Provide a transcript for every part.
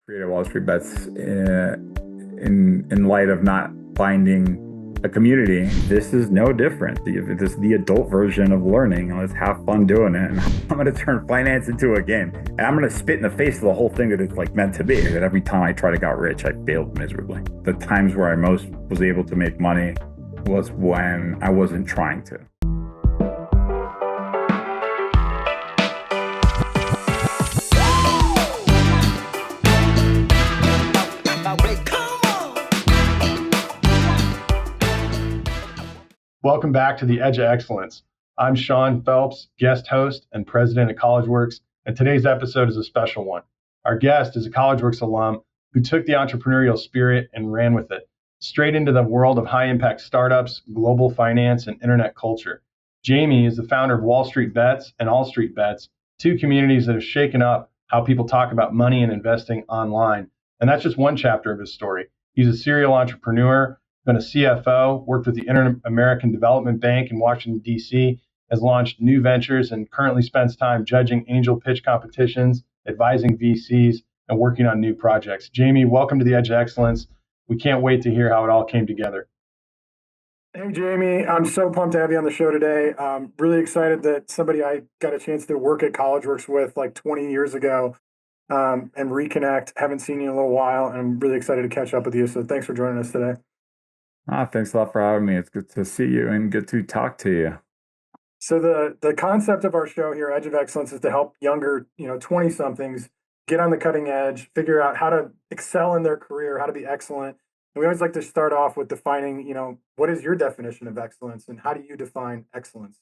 created Wall Street Bets in light of not finding a community. This is no different. This is the adult version of learning. Let's have fun doing it. And I'm going to turn finance into a game. And I'm going to spit in the face of the whole thing that it's like meant to be. That every time I tried to get rich, I failed miserably. The times where I most was able to make money was when I wasn't trying to. Welcome back to the Edge of Excellence. I'm Sean Phelps, guest host and president at CollegeWorks, and today's episode is a special one. Our guest is a CollegeWorks alum who took the entrepreneurial spirit and ran with it straight into the world of high-impact startups, global finance, and internet culture. Jaime is the founder of Wall Street Bets and All Street Bets, two communities that have shaken up how people talk about money and investing online. And that's just one chapter of his story. He's a serial entrepreneur, been a CFO, worked with the Inter-American Development Bank in Washington, D.C., has launched new ventures, and currently spends time judging angel pitch competitions, advising VCs, and working on new projects. Jaime, welcome to the Edge of Excellence. We can't wait to hear how it all came together. Hey, Jaime. I'm so pumped to have you on the show today. Really excited that somebody I got a chance to work at CollegeWorks with like 20 years ago and reconnect. Haven't seen you in a little while, and I'm really excited to catch up with you. So thanks for joining us today. Thanks a lot for having me. It's good to see you and good to talk to you. So the concept of our show here, Edge of Excellence, is to help younger, 20-somethings get on the cutting edge, figure out how to excel in their career, how to be excellent. And we always like to start off with defining, what is your definition of excellence and how do you define excellence?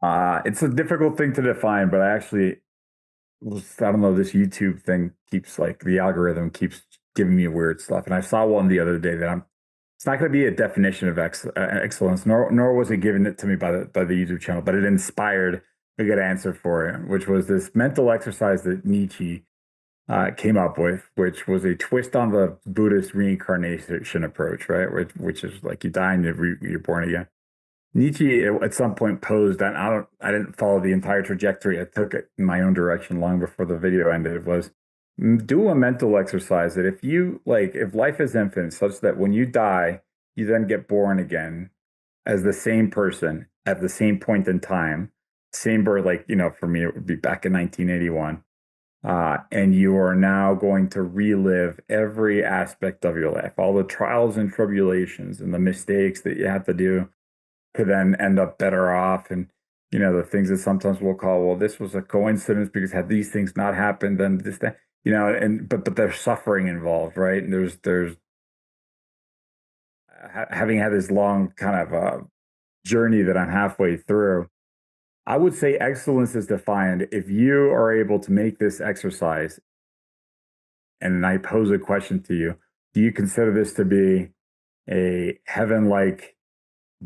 It's a difficult thing to define, but I don't know, this YouTube thing keeps the algorithm keeps giving me weird stuff. And I saw one the other day that it's not going to be a definition of excellence, nor was it given it to me by the YouTube channel, but it inspired a good answer for it, which was this mental exercise that Nietzsche came up with, which was a twist on the Buddhist reincarnation approach, right? Which is like you die and you're born again. Nietzsche at some point posed, and I didn't follow the entire trajectory. I took it in my own direction long before the video ended. Was do a mental exercise that if life is infinite, such that when you die, you then get born again as the same person at the same point in time, same birth, for me, it would be back in 1981. And you are now going to relive every aspect of your life, all the trials and tribulations and the mistakes that you have to do to then end up better off. And, the things that sometimes we'll call, well, this was a coincidence because had these things not happened, then this, that. But there's suffering involved, right? And there's having had this long kind of journey that I'm halfway through. I would say excellence is defined if you are able to make this exercise. And I pose a question to you: do you consider this to be a heaven-like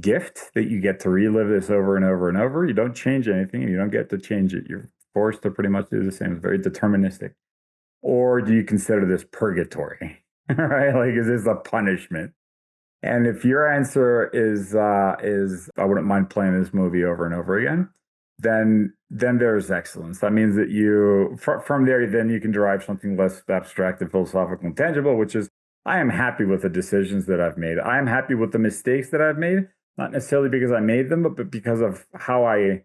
gift that you get to relive this over and over and over? You don't change anything, and you don't get to change it. You're forced to pretty much do the same. It's very deterministic. Or do you consider this purgatory, right? Is this a punishment? And if your answer is I wouldn't mind playing this movie over and over again, then there's excellence. That means that from there, then you can derive something less abstract and philosophical and tangible, which is I am happy with the decisions that I've made. I am happy with the mistakes that I've made, not necessarily because I made them, but because of how I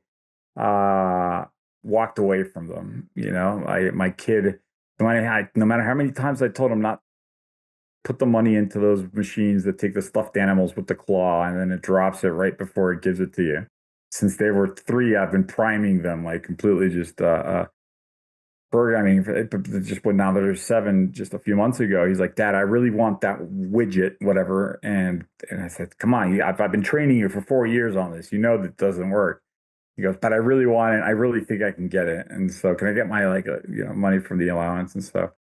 walked away from them. My kid. No matter how many times I told him not put the money into those machines that take the stuffed animals with the claw and then it drops it right before it gives it to you. Since they were 3, I've been priming them completely just programming. Just when now that they're 7, just a few months ago, he's like, "Dad, I really want that widget, whatever." And I said, "Come on, I've been training you for 4 years on this. You know that doesn't work." He goes, "But I really want it. I really think I can get it. And so can I get my money from the allowance?" And so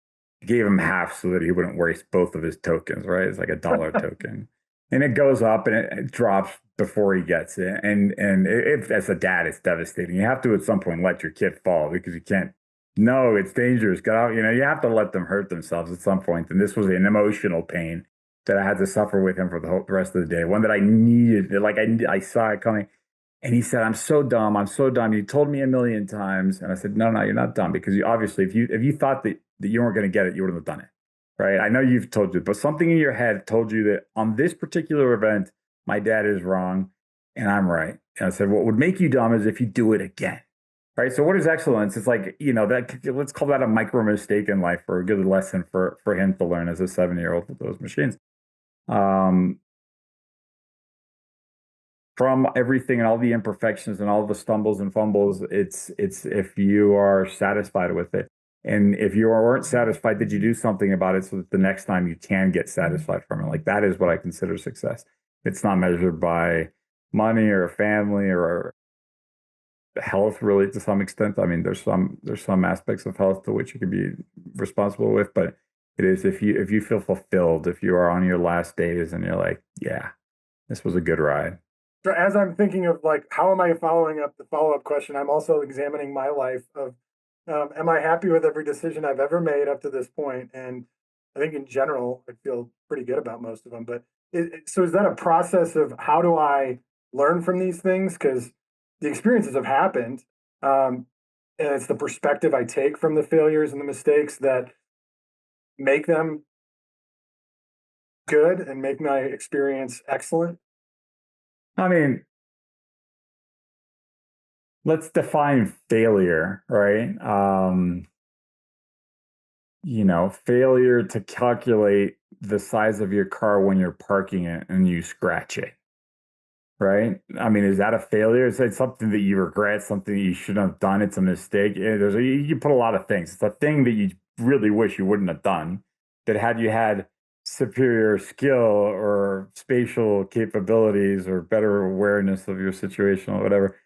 I gave him half so that he wouldn't waste both of his tokens, right? It's like $1 token. And it goes up and it drops before he gets it. And if as a dad, it's devastating. You have to at some point let your kid fall because you can't. No, it's dangerous. Get out. You have to let them hurt themselves at some point. And this was an emotional pain that I had to suffer with him for the rest of the day. One that I needed. I saw it coming. And he said, I'm so dumb. You told me a million times. And I said, no, you're not dumb. Because you obviously, if you thought that you weren't going to get it, you wouldn't have done it. right? I know you've told you, but something in your head told you that on this particular event, my dad is wrong and I'm right. And I said, what would make you dumb is if you do it again. Right. So what is excellence? It's like, that let's call that a micro mistake in life, or a good lesson for him to learn as a 7-year-old with those machines. Um, from everything and all the imperfections and all the stumbles and fumbles, it's if you are satisfied with it. And if you weren't satisfied, did you do something about it so that the next time you can get satisfied from it? Like, that is what I consider success. It's not measured by money or family or health, really, to some extent. I mean, there's some aspects of health to which you can be responsible with, but it is if you feel fulfilled, if you are on your last days and you're like, yeah, this was a good ride. So as I'm thinking of like, how am I following up the follow-up question? I'm also examining my life of, am I happy with every decision I've ever made up to this point? And I think in general, I feel pretty good about most of them. But so is that a process of how do I learn from these things? Because the experiences have happened, and it's the perspective I take from the failures and the mistakes that make them good and make my experience excellent. I mean, let's define failure, right? Failure to calculate the size of your car when you're parking it and you scratch it, right? I mean, is that a failure? Is it something that you regret, something that you shouldn't have done? It's a mistake. You put a lot of things. It's a thing that you really wish you wouldn't have done, that had you had superior skill or spatial capabilities or better awareness of your situation or whatever,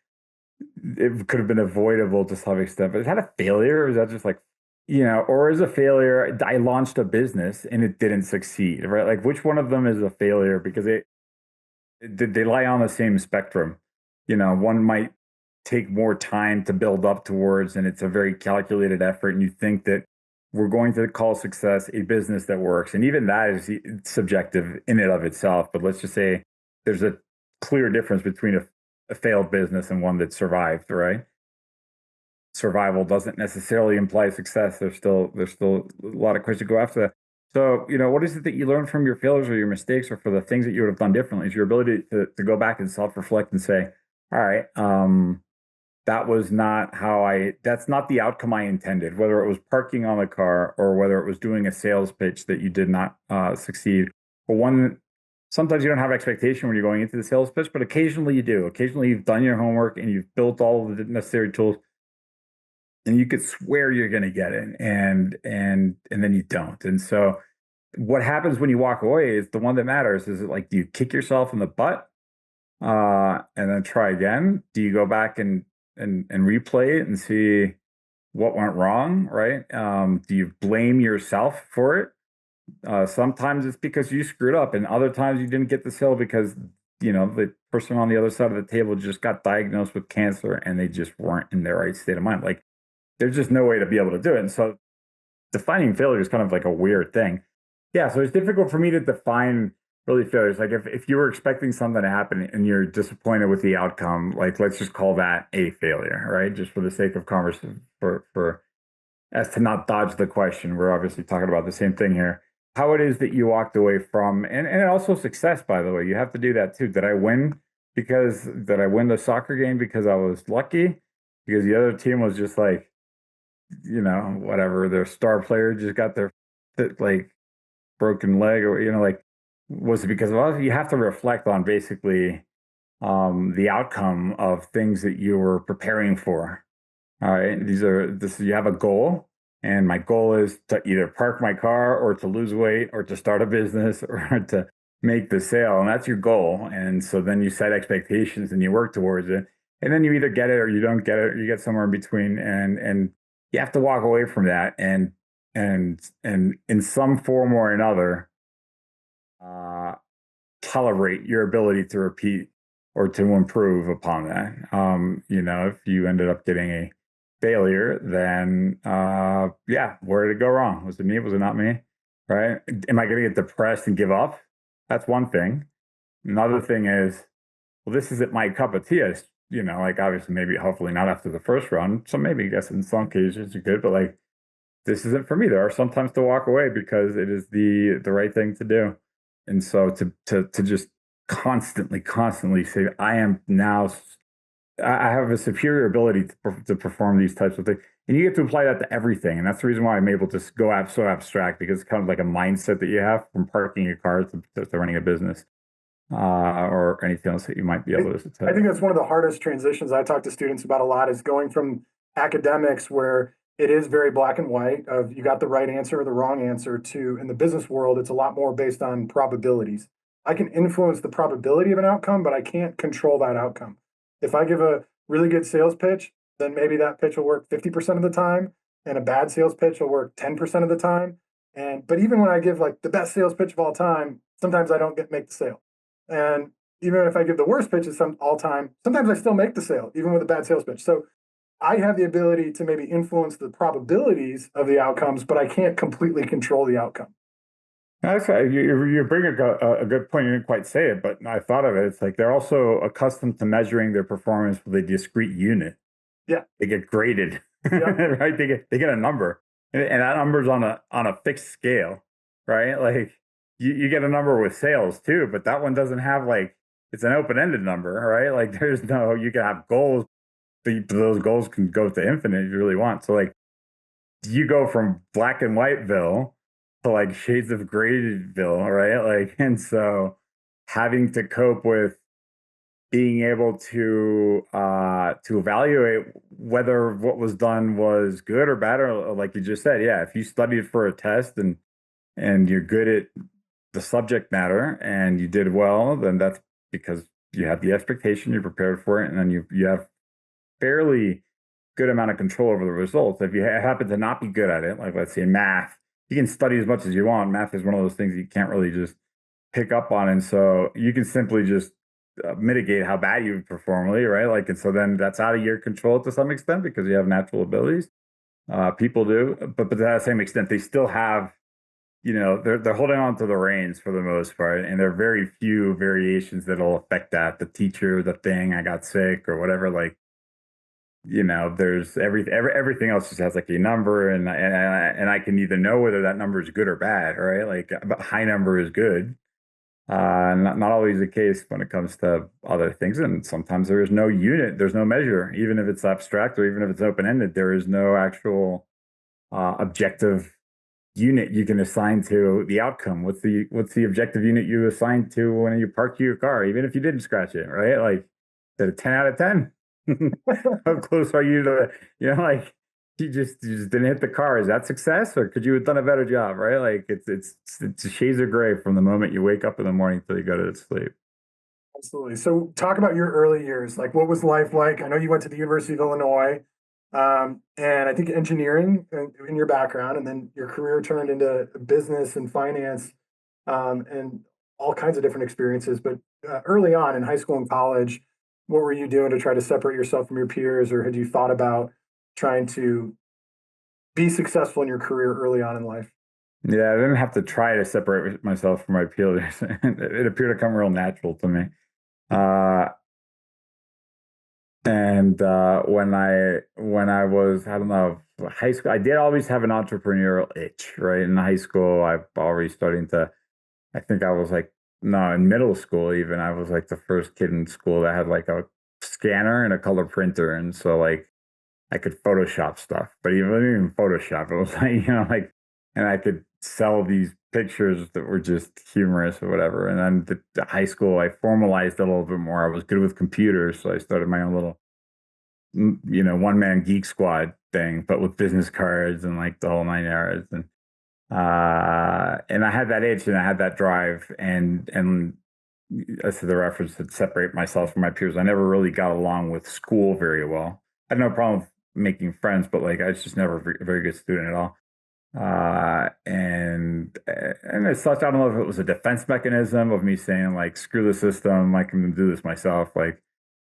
it could have been avoidable to some extent. But is that a failure, or is that just like, or is a failure, I launched a business and it didn't succeed, right? Like, which one of them is a failure? Because they lie on the same spectrum. One might take more time to build up towards, and it's a very calculated effort. And you think that we're going to call success a business that works. And even that is subjective in and of itself. But let's just say there's a clear difference between a failed business and one that survived, right? Survival doesn't necessarily imply success. There's still a lot of questions to go after that. So, what is it that you learn from your failures or your mistakes, or for the things that you would have done differently? Is your ability to go back and self-reflect and say, all right, that was not that's not the outcome I intended, whether it was parking on the car or whether it was doing a sales pitch that you did not succeed. Or sometimes you don't have expectation when you're going into the sales pitch, but occasionally you do. Occasionally you've done your homework and you've built all of the necessary tools, and you could swear you're going to get it, and then you don't. And so what happens when you walk away is the one that matters. Is it like, do you kick yourself in the butt and then try again? Do you go back and replay it and see what went wrong, right? Do you blame yourself for it? Sometimes it's because you screwed up, and other times you didn't get the sale because the person on the other side of the table just got diagnosed with cancer and they just weren't in their right state of mind. Like, there's just no way to be able to do it. And so defining failure is kind of like a weird thing. Yeah, so it's difficult for me to define really failures. Like, if you were expecting something to happen and you're disappointed with the outcome, like, let's just call that a failure, right? Just for the sake of conversation, for as to not dodge the question. We're obviously talking about the same thing here. How it is that you walked away from, and also success, by the way. You have to do that too. Did I win the soccer game because I was lucky? Because the other team was just like, whatever, their star player just got their like broken leg, or like, was it because you have to reflect on basically the outcome of things that you were preparing for. All right, you have a goal, and my goal is to either park my car or to lose weight or to start a business or to make the sale, and that's your goal. And so then you set expectations and you work towards it, and then you either get it or you don't get it, or you get somewhere in between, and you have to walk away from that and in some form or another calibrate your ability to repeat or to improve upon that. If you ended up getting a failure, then where did it go wrong? Was it me? Was it not me? Right? Am I going to get depressed and give up? That's one thing. Another thing is, well, this isn't my cup of tea. Like, obviously, maybe, hopefully not after the first round. So maybe, I guess in some cases you could, but like, this isn't for me. There are some times to walk away because it is the right thing to do. And so to just constantly say, I am now, I have a superior ability to perform these types of things. And you get to apply that to everything. And that's the reason why I'm able to go so abstract, because it's kind of like a mindset that you have from parking your car to running a business, or anything else that you might be able to. I think that's one of the hardest transitions I talk to students about a lot, is going from academics, where it is very black and white of you got the right answer or the wrong answer, to in the business world, it's a lot more based on probabilities. I can influence the probability of an outcome, but I can't control that outcome. If I give a really good sales pitch, then maybe that pitch will work 50% of the time, and a bad sales pitch will work 10% of the time. But even when I give like the best sales pitch of all time, sometimes I don't make the sale. And even if I give the worst pitches all time, sometimes I still make the sale, even with a bad sales pitch. So I have the ability to maybe influence the probabilities of the outcomes, but I can't completely control the outcome. That's right. You bring a good point. You didn't quite say it, but I thought of it. It's like they're also accustomed to measuring their performance with a discrete unit. Yeah, they get graded, yeah. right? They get a number, and that number's on a fixed scale, right? Like you get a number with sales too, but that one doesn't have, like, it's an open-ended number, right? Like there's no, you can have goals, but those goals can go to infinite if you really want. So like you go from black and whiteville to like shades of gradedville, right? Like, and so having to cope with being able to evaluate whether what was done was good or bad, or like you just said, yeah, if you studied for a test and you're good at the subject matter and you did well, then that's because you have the expectation, you're prepared for it, and then you have fairly good amount of control over the results. If you happen to not be good at it, like let's say math, you can study as much as you want. Math is one of those things you can't really just pick up on, and so you can simply just mitigate how bad you perform, right? Like, and so then that's out of your control to some extent because you have natural abilities. People do, but to that same extent, they still have, they're holding on to the reins for the most part, and there are very few variations that'll affect that. The teacher, the thing, I got sick or whatever. Like, there's everything else just has like a number, and I can either know whether that number is good or bad, right? Like, a high number is good. Not always the case when it comes to other things. And sometimes there is no unit, there's no measure, even if it's abstract or even if it's open-ended, there is no actual objective unit you can assign to the outcome. What's the objective unit you assign to when you park your car, even if you didn't scratch it, right? Like, is it a 10 out of 10? How close are you to, like, you just didn't hit the car. Is that success, or could you have done a better job? Right? Like it's shades of gray from the moment you wake up in the morning till you go to sleep. Absolutely. So talk about your early years. Like, what was life like? I know you went to the University of Illinois, and I think engineering in your background, and then your career turned into business and finance, and all kinds of different experiences. But early on in high school and college, what were you doing to try to separate yourself from your peers, or had you thought about trying to be successful in your career early on in life? Yeah, I didn't have to try to separate myself from my peers. It appeared to come real natural to me. Uh, and when I was, I don't know, high school, I did always have an entrepreneurial itch, right? In high school, I've already starting to, I think I was like, no, in middle school even, I was like the first kid in school that had like a scanner and a color printer. And so like I could Photoshop stuff, but even Photoshop, it was like, like, and I could sell these pictures that were just humorous or whatever. And then the high school, I formalized it a little bit more. I was good with computers, so I started my own little, one man geek squad thing, but with business cards and like the whole nine yards. And I had that itch and I had that drive, and as to the reference to separate myself from my peers, I never really got along with school very well. I had no problem with making friends, but like I was just never a very good student at all. And as such, I don't know if it was a defense mechanism of me saying like, screw the system, I can do this myself. Like,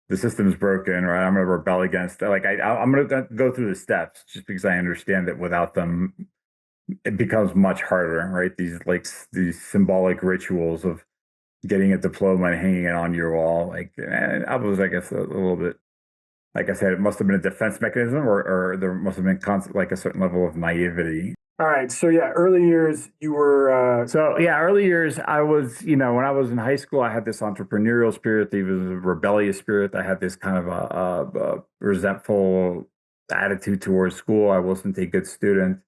the system is broken, right? I'm going to rebel against it. Like I'm going to go through the steps just because I understand that without them, it becomes much harder, right? These symbolic rituals of getting a diploma and hanging it on your wall. Like, and I was, I guess, a little bit like I said, it must have been a defense mechanism, or there must have been like a certain level of naivety. All right. So yeah, early years you were So yeah, early years, I was, when I was in high school, I had this entrepreneurial spirit. There was a rebellious spirit. I had this kind of a resentful attitude towards school. I wasn't a good student.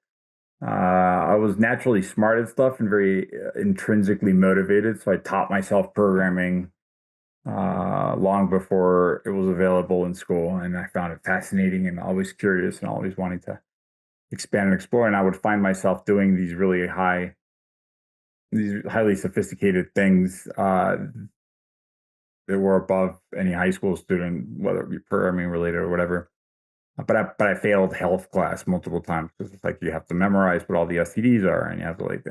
I was naturally smart at stuff and very intrinsically motivated. So I taught myself programming long before it was available in school, and I found it fascinating and always curious and always wanting to expand and explore. And I would find myself doing these highly sophisticated things that were above any high school student, whether it be programming related or whatever. But I failed health class multiple times because it's like you have to memorize what all the STDs are, and you have to like.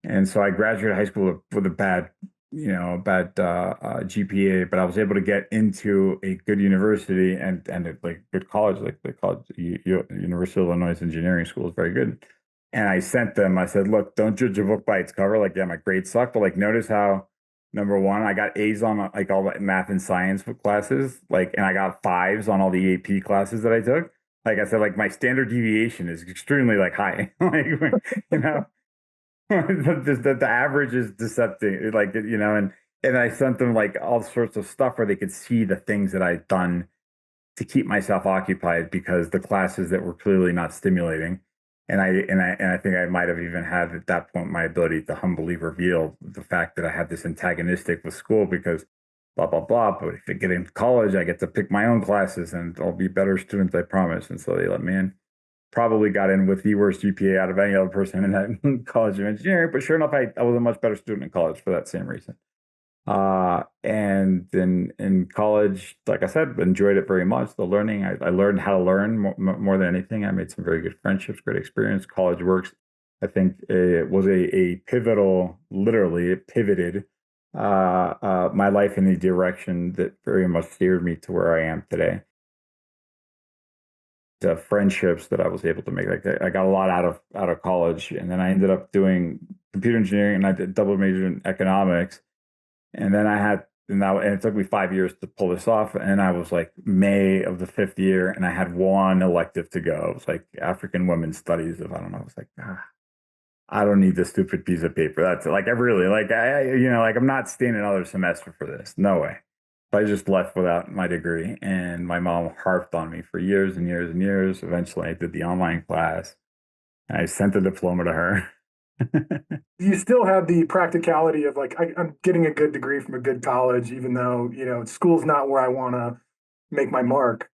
And so I graduated high school with a bad GPA, but I was able to get into a good university and like good college, like the college, University of Illinois Engineering School is very good. And I sent them, I said, look, don't judge a book by its cover. Like, yeah, my grades suck, but like, notice how, number one, I got A's on like all the math and science classes, like, and I got fives on all the AP classes that I took. Like I said, like my standard deviation is extremely like high, like, you know, the average is deceptive, like, and I sent them like all sorts of stuff where they could see the things that I'd done to keep myself occupied because the classes that were clearly not stimulating. And I think I might have even had at that point my ability to humbly reveal the fact that I had this antagonistic with school because blah blah blah. But if I get into college, I get to pick my own classes and I'll be better students, I promise. And so they let me in. Probably got in with the worst GPA out of any other person in that college of engineering. But sure enough, I was a much better student in college for that same reason. And then in college, like I said, enjoyed it very much. The learning, I learned how to learn more than anything. I made some very good friendships, great experience. College works, I think it was a pivotal, literally, it pivoted my life in a direction that very much steered me to where I am today. The friendships that I was able to make, like I got a lot out of college, and then I ended up doing computer engineering, and I did double major in economics. And then and it took me 5 years to pull this off. And I was like May of the fifth year, and I had one elective to go. It was like African women's studies. If I don't know, I was like, I don't need this stupid piece of paper. That's like I really like like I'm not staying another semester for this. No way. But I just left without my degree, and my mom harped on me for years and years and years. Eventually, I did the online class, and I sent the diploma to her. You still have the practicality of like I'm getting a good degree from a good college, even though school's not where I want to make my mark.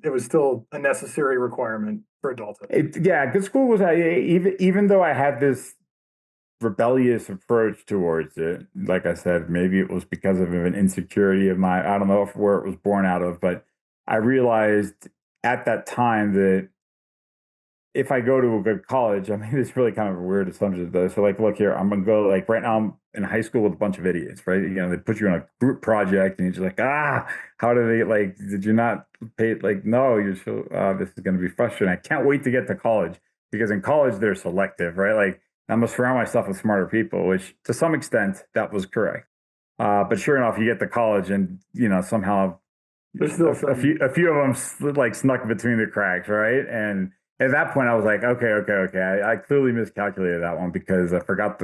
It was still a necessary requirement for adulthood. Yeah, good school was even though I had this rebellious approach towards it. Like I said, maybe it was because of an insecurity of my, I don't know where it was born out of, but I realized at that time that if I go to a good college, I mean, it's really kind of a weird assumption though. So like, look here, I'm going to go like right now I'm in high school with a bunch of idiots, right? They put you on a group project and you're just like, how do they like, did you not pay? Like, no, you're so, this is going to be frustrating. I can't wait to get to college because in college they're selective, right? Like I'm going to surround myself with smarter people, which to some extent that was correct. But sure enough, you get to college and, somehow There's still a few of them like snuck between the cracks, right? And at that point, I was like, okay. I clearly miscalculated that one because I forgot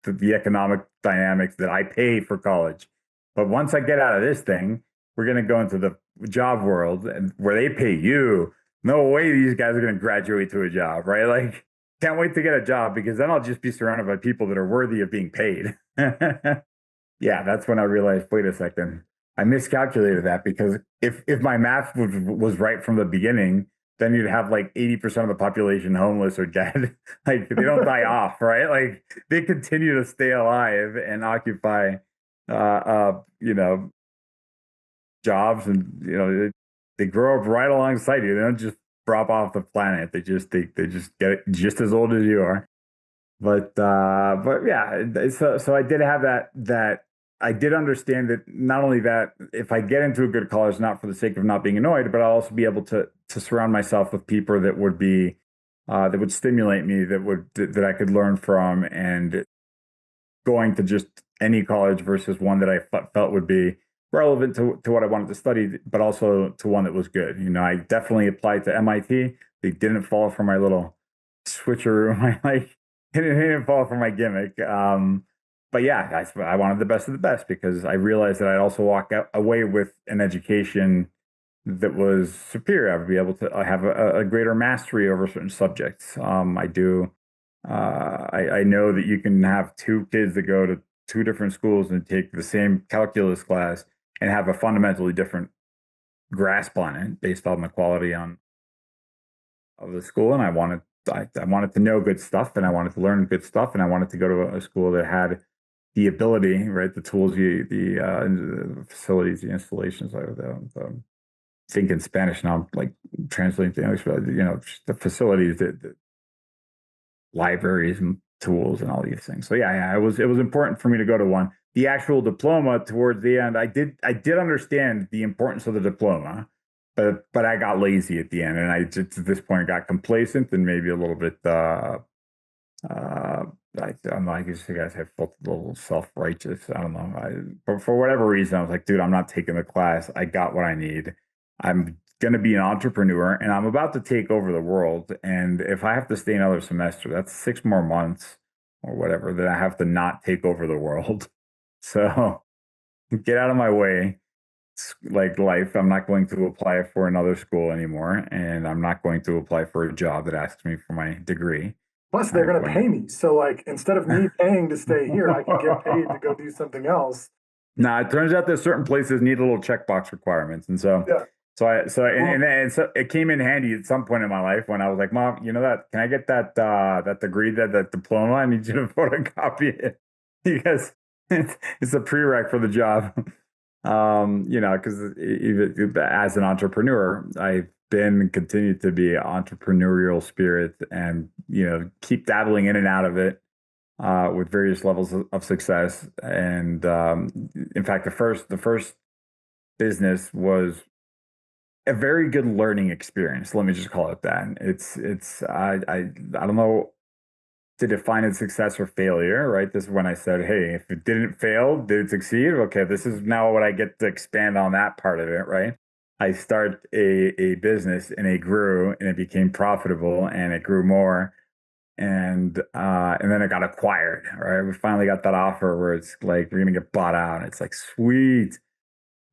the economic dynamics that I pay for college. But once I get out of this thing, we're going to go into the job world and where they pay you. No way these guys are going to graduate to a job, right? Like, can't wait to get a job because then I'll just be surrounded by people that are worthy of being paid. Yeah, that's when I realized, wait a second, I miscalculated that because if my math was right from the beginning, then you'd have like 80% of the population homeless or dead. Like they don't die off, right? Like they continue to stay alive and occupy, jobs, and they grow up right alongside you. They don't just drop off the planet. They just get just as old as you are. But yeah, so I did have that I did understand that not only that if I get into a good college, not for the sake of not being annoyed, but I'll also be able to surround myself with people that would be that would stimulate me, that I could learn from, and going to just any college versus one that I felt would be relevant to what I wanted to study, but also to one that was good. I definitely applied to MIT. They didn't fall for my little switcheroo. It didn't fall for my gimmick. But yeah, I wanted the best of the best because I realized that I'd also walk away with an education that was superior. I would be able to have a greater mastery over certain subjects. I do. I know that you can have two kids that go to two different schools and take the same calculus class and have a fundamentally different grasp on it based on the quality of the school. And I wanted to know good stuff, and I wanted to learn good stuff, and I wanted to go to a school that had the ability, right, the tools, the facilities, the installations, the think in Spanish now, like translating to English, but the facilities, the libraries and tools and all these things. So yeah, it was important for me to go to one. The actual diploma towards the end, I did understand the importance of the diploma, but I got lazy at the end, and I just at this point got complacent and maybe a little bit I don't know. I guess you guys have felt a little self-righteous. I don't know. But for whatever reason, I was like, dude, I'm not taking the class. I got what I need. I'm going to be an entrepreneur, and I'm about to take over the world. And if I have to stay another semester, that's 6 more months or whatever that I have to not take over the world. So get out of my way. It's like life. I'm not going to apply for another school anymore, and I'm not going to apply for a job that asks me for my degree. Plus, they're going to pay me. So, like, instead of me paying to stay here, I can get paid to go do something else. No, it turns out that certain places need little checkbox requirements, and so Yeah. so it came in handy at some point in my life when I was like, Mom, can I get that degree, that diploma? I need you to photocopy it because it's a prereq for the job. Because even as an entrepreneur, I've been and continue to be entrepreneurial spirit, and keep dabbling in and out of it with various levels of success. And in fact, the first business was a very good learning experience. Let me just call it that. I don't know to define it success or failure, right? This is when I said, hey, if it didn't fail, did it succeed? Okay, this is now what I get to expand on that part of it, right? I start a business, and it grew, and it became profitable, and it grew more. And then it got acquired, right? We finally got that offer where it's like, we're going to get bought out. And it's like, sweet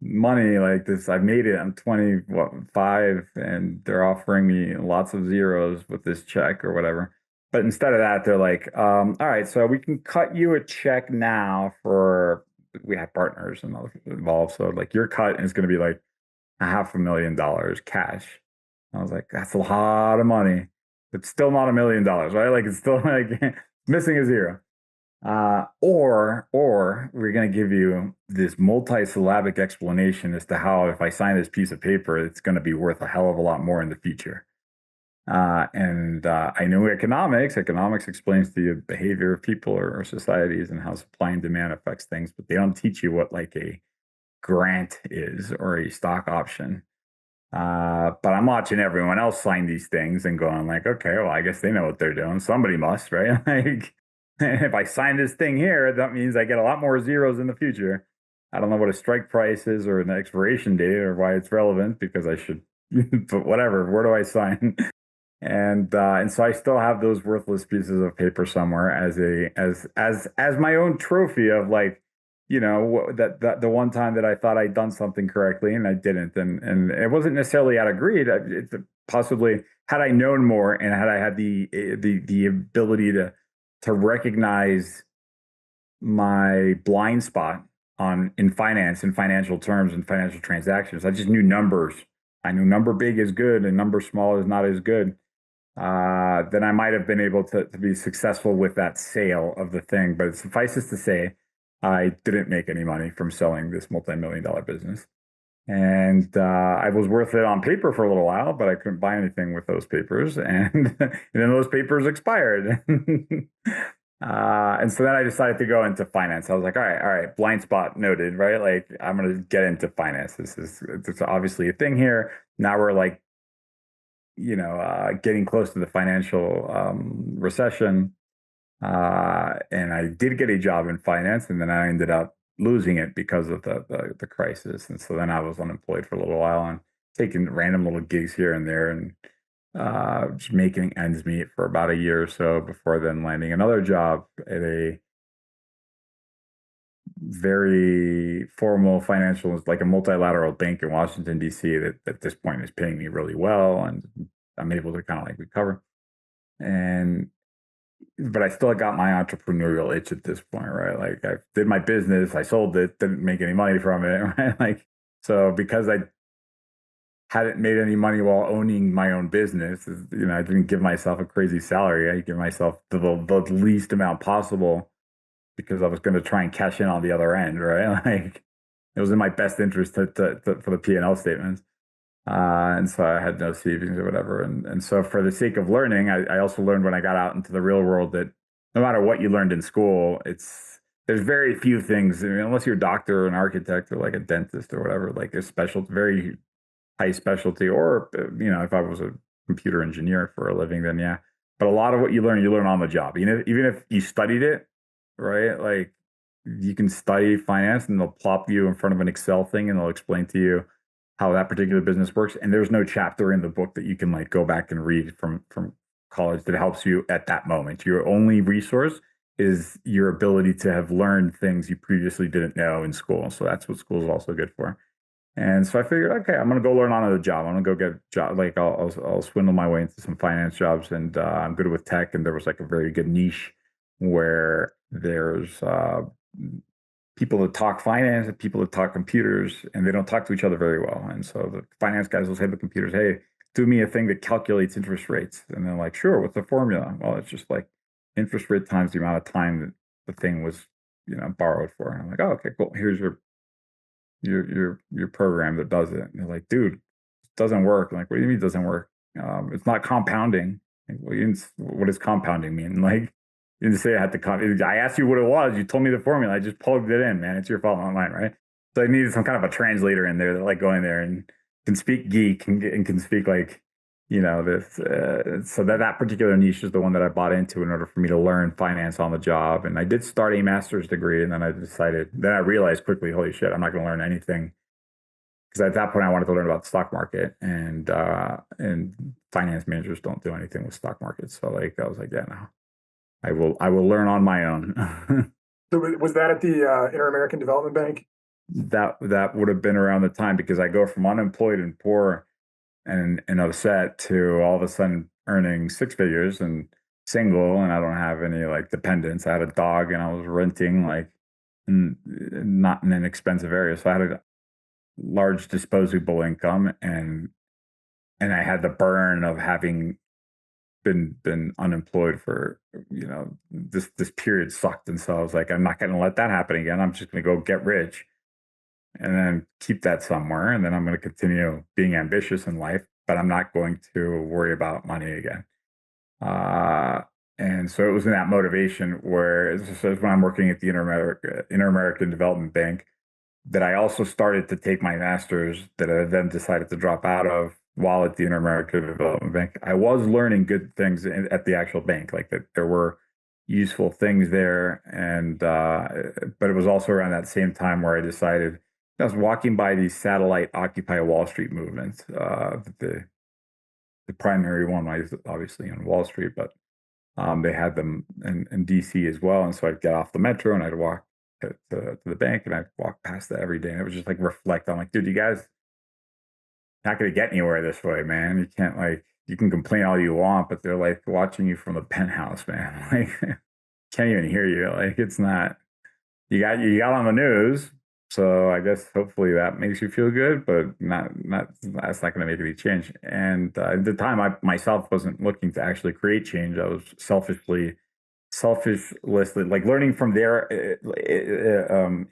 money like this. I made it. I'm 25, and they're offering me lots of zeros with this check or whatever. But instead of that, they're like, all right, so we can cut you a check now we have partners and all involved. So like your cut is going to be like $500,000 cash. I was like, that's a lot of money. It's still not $1,000,000, right? Like it's still like missing a zero. Or we're going to give you this multi-syllabic explanation as to how, if I sign this piece of paper, it's going to be worth a hell of a lot more in the future. I knew economics. Economics explains the behavior of people or societies and how supply and demand affects things, but they don't teach you what like a grant is or a stock option. But I'm watching everyone else sign these things and going like, okay, well, I guess they know what they're doing. Somebody must, right? Like, if I sign this thing here, that means I get a lot more zeros in the future. I don't know what a strike price is or an expiration date or why it's relevant because I should, but whatever. Where do I sign? And so I still have those worthless pieces of paper somewhere as my own trophy of like, that the one time that I thought I'd done something correctly and I didn't, and it wasn't necessarily out of greed. It possibly had I known more and had I had the ability to recognize my blind spot in finance and financial terms and financial transactions. I just knew numbers. I knew number big is good and number small is not as good. Then I might have been able to be successful with that sale of the thing. But it suffices to say, I didn't make any money from selling this multi-million-dollar business. And I was worth it on paper for a little while, but I couldn't buy anything with those papers. And then those papers expired. And so then I decided to go into finance. I was like, all right, blind spot noted, right? Like, I'm going to get into finance. It's obviously a thing here. Now we're like, getting close to the financial recession. And I did get a job in finance, and then I ended up losing it because of the crisis. And so then I was unemployed for a little while and taking random little gigs here and there, and just making ends meet for about a year or so before then landing another job at a very formal financial, like a multilateral bank in Washington, D.C. that at this point is paying me really well. And I'm able to kind of like recover. And but I still got my entrepreneurial itch at this point, right? Like I did my business, I sold it, didn't make any money from it, right? Like, so because I hadn't made any money while owning my own business, I didn't give myself a crazy salary. I give myself the least amount possible because I was going to try and cash in on the other end, right? Like it was in my best interest for the P&L statements. And so I had no savings or whatever. And so for the sake of learning, I also learned when I got out into the real world that no matter what you learned in school, there's very few things, I mean, unless you're a doctor or an architect or like a dentist or whatever, like there's very high specialty, or, if I was a computer engineer for a living, then yeah. But a lot of what you learn on the job. Even if you studied it, right? Like you can study finance and they'll plop you in front of an Excel thing and they'll explain to you how that particular business works. And there's no chapter in the book that you can like go back and read from college that helps you at that moment. Your only resource is your ability to have learned things you previously didn't know in school. So that's what school is also good for. And so I figured, okay, I'm going to go learn on the job. I'm going to go get a job. Like I'll swindle my way into some finance jobs, and I'm good with tech. And there was like a very good niche where there's people that talk finance and people that talk computers, and they don't talk to each other very well. And so the finance guys will say to the computers, hey, do me a thing that calculates interest rates. And they're like, sure, what's the formula? Well, it's just like interest rate times the amount of time that the thing was, borrowed for. And I'm like, oh, okay, cool. Here's your program that does it. And they're like, dude, it doesn't work. I'm like, what do you mean it doesn't work? It's not compounding. Like, well, what does compounding mean? Like, you didn't say I had to. I asked you what it was. You told me the formula. I just plugged it in, man. It's your fault, not mine, right? So I needed some kind of a translator in there that like go in there and can speak geek and can speak like, this. So that particular niche is the one that I bought into in order for me to learn finance on the job. And I did start a master's degree, and then I realized quickly, holy shit, I'm not going to learn anything. Because at that point, I wanted to learn about the stock market, and finance managers don't do anything with stock markets. So like, I was like, yeah, no. I will learn on my own. So was that at the Inter-American Development Bank? That would have been around the time, because I go from unemployed and poor and upset to all of a sudden earning six figures and single, and I don't have any like dependents. I had a dog and I was renting like not in an expensive area. So I had a large disposable income, and I had the burn of having been unemployed for this period sucked. And so I was like, I'm not going to let that happen again. I'm just going to go get rich and then keep that somewhere, and then I'm going to continue being ambitious in life, but I'm not going to worry about money again. And so it was in that motivation where when I'm working at the Inter-American Development Bank that I also started to take my master's, that I then decided to drop out of while at the Inter-American Development Bank. I was learning good things at the actual bank, like that there were useful things there. And, but it was also around that same time where I decided, I was walking by these satellite Occupy Wall Street movements. The primary one was obviously on Wall Street, but they had them in DC as well. And so I'd get off the metro and I'd walk to the bank, and I'd walk past that every day. And it was just like reflect on like, dude, you guys not going to get anywhere this way, man. You can't you can complain all you want, but they're like watching you from the penthouse, man. Like can't even hear you. Like it's not, you got on the news. So I guess hopefully that makes you feel good, but that's not going to make any change. And at the time, I myself wasn't looking to actually create change. I was selfishly like learning from their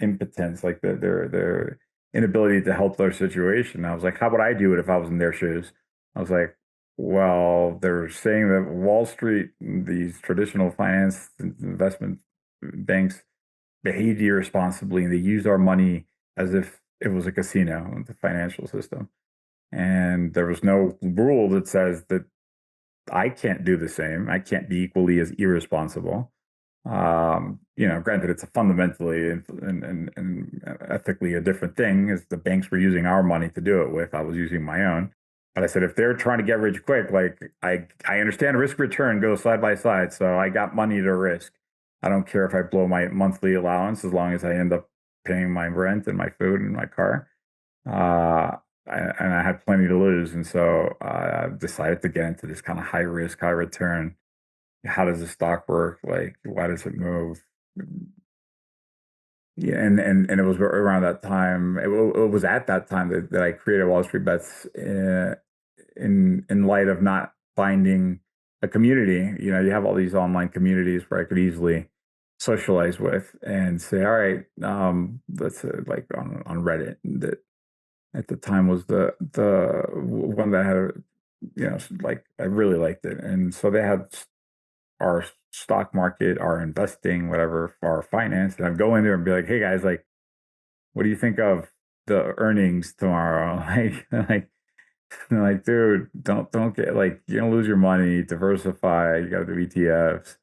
impotence, like their inability to help their situation. I was like, how would I do it if I was in their shoes? I was like, well, they're saying that Wall Street, these traditional finance investment banks, behaved irresponsibly, and they used our money as if it was a casino, the financial system. And there was no rule that says that I can't do the same. I can't be equally as irresponsible. Granted, it's a fundamentally and ethically a different thing. Is the banks were using our money to do it with. I was using my own. But I said, if they're trying to get rich quick, like I understand risk return goes side by side. So I got money to risk. I don't care if I blow my monthly allowance as long as I end up paying my rent and my food and my car. And I had plenty to lose. And so I decided to get into this kind of high risk, high return. How does the stock work? Like, why does it move? Yeah, and it was around that time. It was at that time that I created Wall Street Bets in light of not finding a community. You have all these online communities where I could easily socialize with and say, all right, let's like on Reddit that at the time was the one that had like I really liked it, and so they had our stock market, our investing, whatever, for our finance. And I'd go in there and be like, hey guys, like, what do you think of the earnings tomorrow? Like, dude, don't get like you're gonna lose your money, diversify, you gotta do ETFs.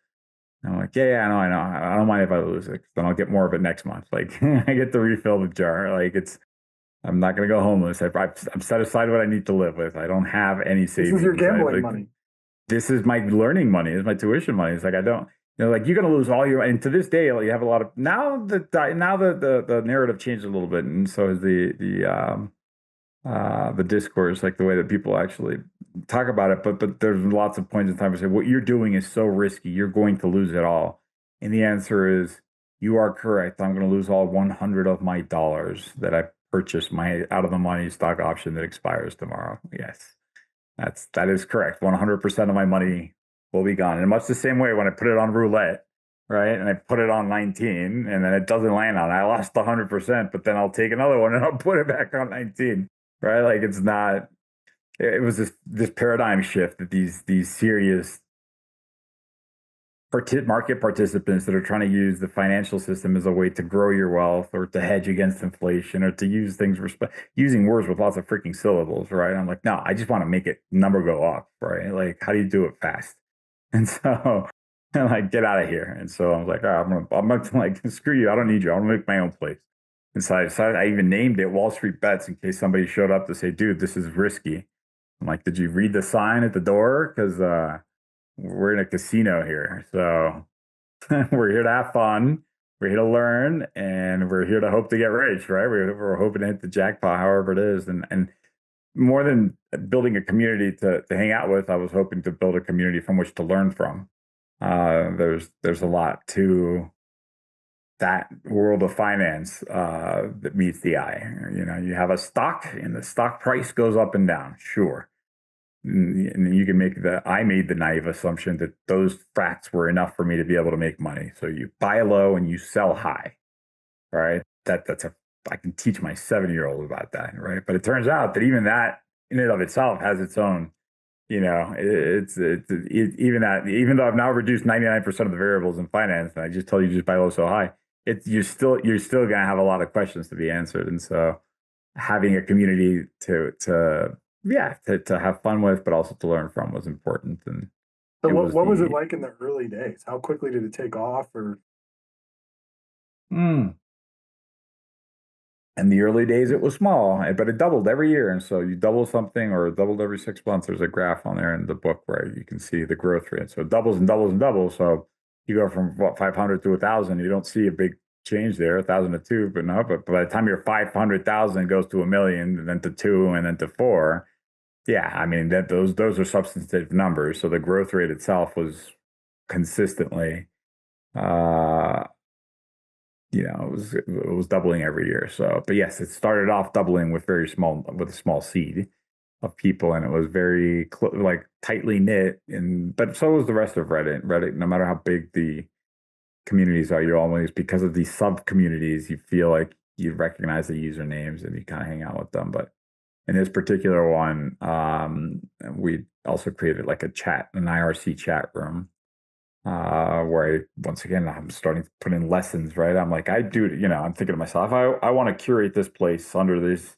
And I'm like, yeah, I know. I don't mind if I lose it, 'cause then I'll get more of it next month. Like I get to refill the jar. Like I'm not gonna go homeless. I've set aside what I need to live with. I don't have any This savings. is your gambling money. This is my learning money. It's my tuition money. It's like I don't, like you're gonna lose all your. And to this day, like, you have a lot of now the narrative changed a little bit, and so is the discourse, like the way that people actually talk about it. But there's lots of points in time to say what you're doing is so risky. You're going to lose it all. And the answer is you are correct. I'm going to lose all 100 of my dollars that I purchased my out of the money stock option that expires tomorrow. Yes. That is correct. 100% of my money will be gone. In much the same way when I put it on roulette, right? And I put it on 19 and then it doesn't land on. I lost 100%, but then I'll take another one and I'll put it back on 19, right? Like it's not. It was this paradigm shift that these serious market participants that are trying to use the financial system as a way to grow your wealth or to hedge against inflation or to use things using words with lots of freaking syllables, right? I'm like, no, I just want to make it number go up, right? Like, how do you do it fast? And so I'm like, get out of here. And so I was like, all right, I'm gonna like, screw you. I don't need you. I want to make my own place. And so I decided, I even named it Wall Street Bets in case somebody showed up to say, dude, this is risky. I'm like, did you read the sign at the door? Because we're in a casino here. So we're here to have fun. We're here to learn, and we're here to hope to get rich, right? We're hoping to hit the jackpot, however it is. And more than building a community to hang out with, I was hoping to build a community from which to learn from. There's a lot to that world of finance that meets the eye. You have a stock, and the stock price goes up and down. Sure. And you can I made the naive assumption that those facts were enough for me to be able to make money. So you buy low and you sell high, right? I can teach my 7-year-old about that, right? But it turns out that even that in and of itself has its own, even though I've now reduced 99% of the variables in finance, and I just tell you just buy low, sell high, you're still going to have a lot of questions to be answered. And so having a community to have fun with, but also to learn from was important. And so what was it like in the early days? How quickly did it take off? Or in the early days, it was small, but it doubled every year. And so you double something or it doubled every 6 months. There's a graph on there in the book where you can see the growth rate. So it doubles and doubles and doubles. So you go from 500 to 1,000. You don't see a big change there, 1,000 to 2, but no. But by the time your 500,000 goes to 1,000,000, and then to 2, and then to 4. Yeah, I mean those are substantive numbers. So the growth rate itself was consistently, it was doubling every year. So, but yes, it started off doubling with a small seed of people, and it was very like tightly knit. But so was the rest of Reddit. Reddit, no matter how big the communities are, you always, because of these sub communities, you feel like you recognize the usernames and you kind of hang out with them. But in this particular one, we also created like an IRC chat room, where once again, I'm starting to put in lessons, right? I'm like, I'm thinking to myself, I want to curate this place under these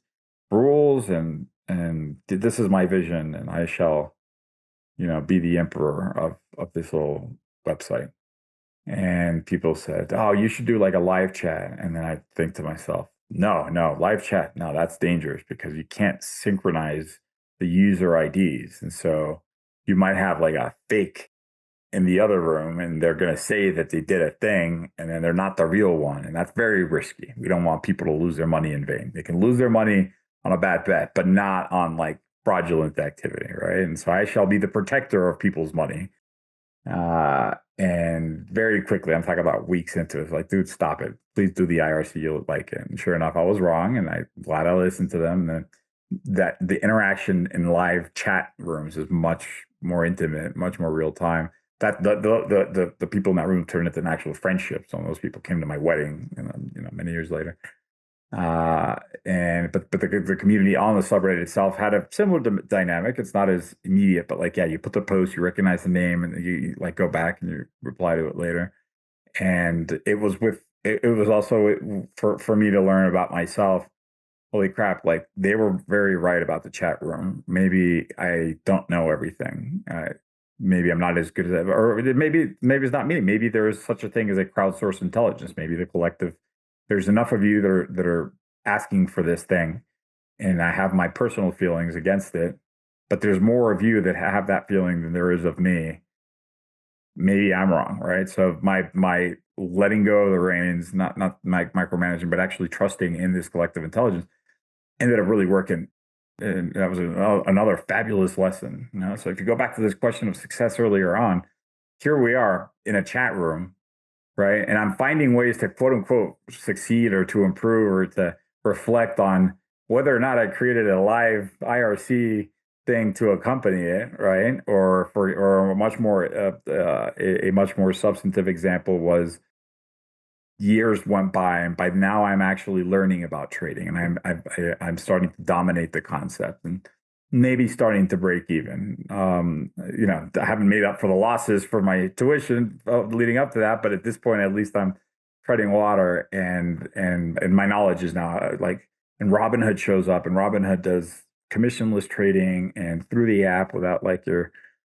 rules, and this is my vision, and I shall, be the emperor of this little website. And people said, "Oh, you should do like a live chat." And then I think to myself, no, live chat, no, that's dangerous because you can't synchronize the user IDs. And so you might have like a fake in the other room and they're going to say that they did a thing and then they're not the real one. And that's very risky. We don't want people to lose their money in vain. They can lose their money on a bad bet, but not on like fraudulent activity, right? And so I shall be the protector of people's money. And very quickly, I'm talking about weeks into it, it's like, dude, stop it. Please do the IRC. You'll like it. And sure enough, I was wrong. And I'm glad I listened to them. And then that the interaction in live chat rooms is much more intimate, much more real time. That the people in that room turned into an actual friendship. Some of those people came to my wedding, many years later. And but the community on the subreddit itself had a similar dynamic. It's not as immediate, but like, yeah, you put the post, you recognize the name, and you like go back and you reply to it later. And it was also for me to learn about myself. Holy crap, like they were very right about the chat room. Maybe I don't know everything. Maybe I'm not as good as that, or maybe it's not me. Maybe there is such a thing as a crowdsourced intelligence. Maybe the collective, there's enough of you that are asking for this thing, and I have my personal feelings against it, but there's more of you that have that feeling than there is of me. Maybe I'm wrong, right? So my letting go of the reins, not my micromanaging, but actually trusting in this collective intelligence ended up really working. And that was another fabulous lesson. So if you go back to this question of success earlier on, here we are in a chat room, right? And I'm finding ways to quote unquote succeed or to improve or to reflect on whether or not I created a live IRC thing to accompany it, right? Or a much more a much more substantive example was years went by, and by now I'm actually learning about trading, and I'm starting to dominate the concept, and maybe starting to break even. I haven't made up for the losses for my tuition leading up to that, but at this point, at least I'm treading water, and my knowledge is now like. And Robinhood shows up, and Robinhood does commissionless trading, and through the app without like your